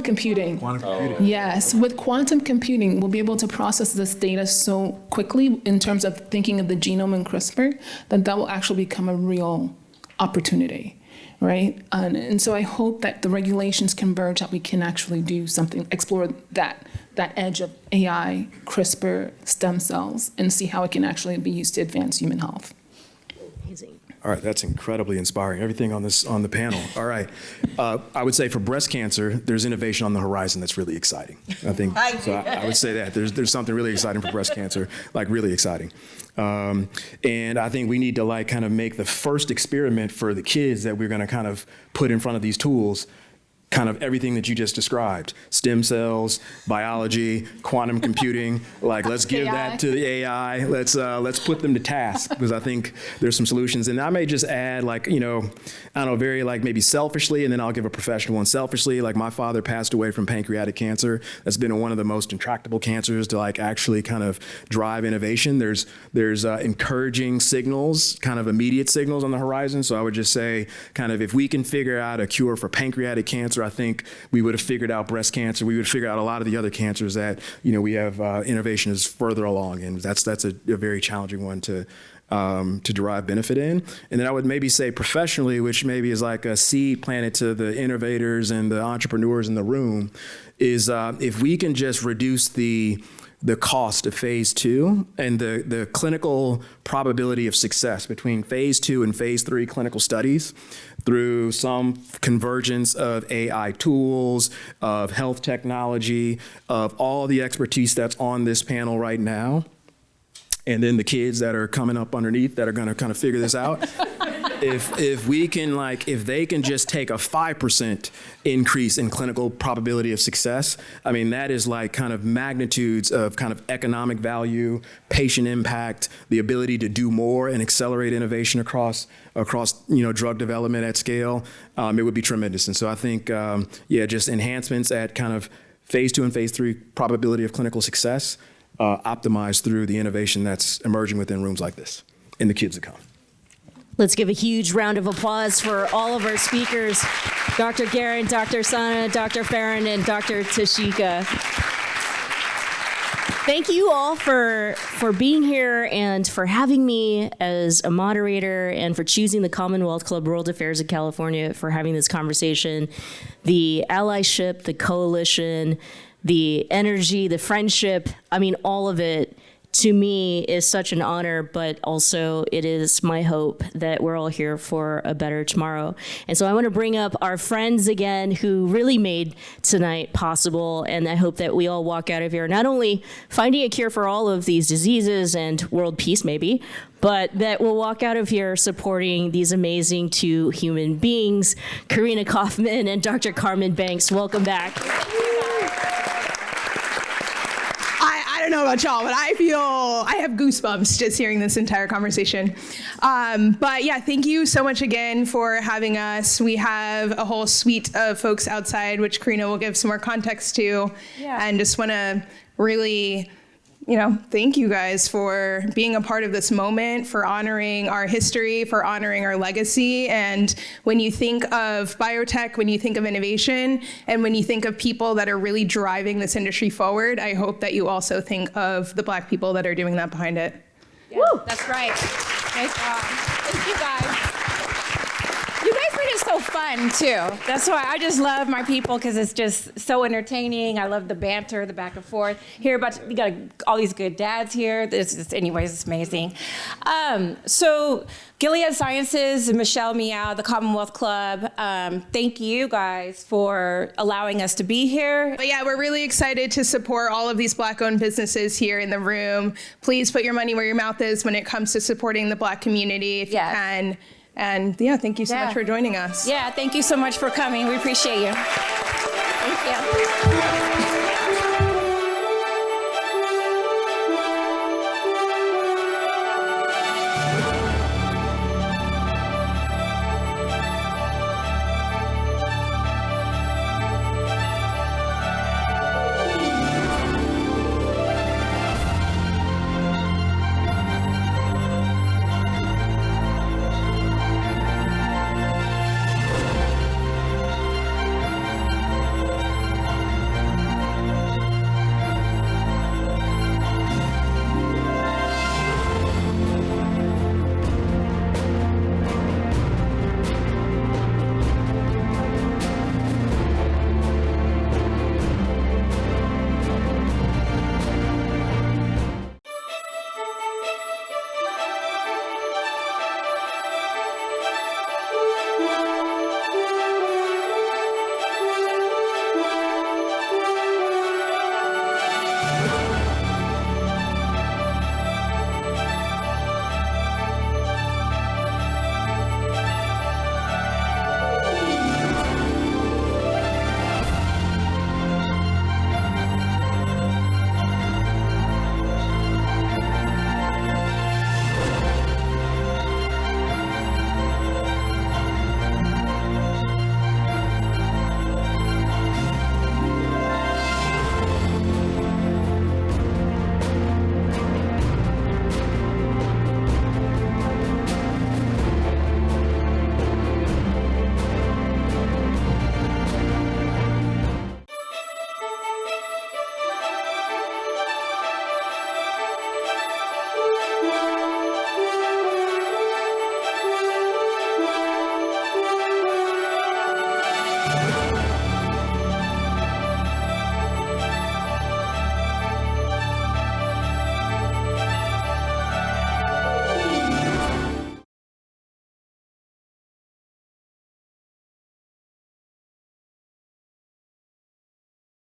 S6: computing. Quantum computing. Yes, with quantum computing, we'll be able to process this data so quickly in terms of thinking of the genome and CRISPR that will actually become a real opportunity, right? And so I hope that the regulations converge, that we can actually do something, explore that edge of AI, CRISPR, stem cells, and see how it can actually be used to advance human health.
S4: Amazing.
S5: All right, that's incredibly inspiring. Everything on the panel. All right, I would say for breast cancer, there's innovation on the horizon that's really exciting. I think so. I would say that there's something really exciting for breast cancer, like really exciting. And I think we need to kind of make the first experiment for the kids that we're going to kind of put in front of these tools. Kind of everything that you just described: stem cells, biology, quantum computing. Let's give that to the AI. Let's put them to task, because I think there's some solutions. And I may just add, very maybe selfishly, and then I'll give a professional one. Selfishly, my father passed away from pancreatic cancer. That's been one of the most intractable cancers to actually kind of drive innovation. There's encouraging signals, kind of immediate signals on the horizon. So I would just say, kind of, if we can figure out a cure for pancreatic cancer, I think we would have figured out breast cancer. We would have figured out a lot of the other cancers that we have innovation is further along, and that's a very challenging one to derive benefit in. And then I would maybe say professionally, which maybe is like a seed planted to the innovators and the entrepreneurs in the room, is if we can just reduce the cost of phase 2 and the clinical probability of success between phase 2 and phase 3 clinical studies through some convergence of AI tools, of health technology, of all the expertise that's on this panel right now, and then the kids that are coming up underneath that are going to kind of figure this out. If we can if they can just take a 5% increase in clinical probability of success, I mean, that is kind of magnitudes of kind of economic value, patient impact, the ability to do more and accelerate innovation across drug development at scale. It would be tremendous. And so I think just enhancements at kind of phase 2 and phase 3 probability of clinical success, optimized through the innovation that's emerging within rooms like this and the kids that come.
S4: Let's give a huge round of applause for all of our speakers, Dr. Guerin, Dr. Sana, Dr. Farron, and Dr. Tashika. Thank you all for being here and for having me as a moderator and for choosing the Commonwealth Club World Affairs of California for having this conversation. The allyship, the coalition, the energy, the friendship, I mean, all of it, to me, is such an honor, but also it is my hope that we're all here for a better tomorrow. And so I want to bring up our friends again who really made tonight possible, and I hope that we all walk out of here not only finding a cure for all of these diseases and world peace maybe, but that we'll walk out of here supporting these amazing two human beings, Karina Kaufman and Dr. Carmen Banks. Welcome back.
S3: I don't know about y'all, but I have goosebumps just hearing this entire conversation. But yeah, thank you so much again for having us. We have a whole suite of folks outside, which Karina will give some more context to. Yeah. And just want to really, thank you guys for being a part of this moment, for honoring our history, for honoring our legacy. And when you think of biotech, when you think of innovation, and when you think of people that are really driving this industry forward, I hope that you also think of the Black people that are doing that behind it.
S2: Yeah, that's right. Nice job. Thank you guys. You guys make it so fun too. That's why I just love my people, because it's just so entertaining. I love the banter, the back and forth. We got all these good dads here. Anyways, it's amazing. So Gilead Sciences, Michelle Meow, the Commonwealth Club, thank you guys for allowing us to be here.
S3: But yeah, we're really excited to support all of these Black-owned businesses here in the room. Please put your money where your mouth is when it comes to supporting the Black community if you can. And yeah, thank you so much for joining us.
S2: Yeah, thank you so much for coming. We appreciate you. Thank you.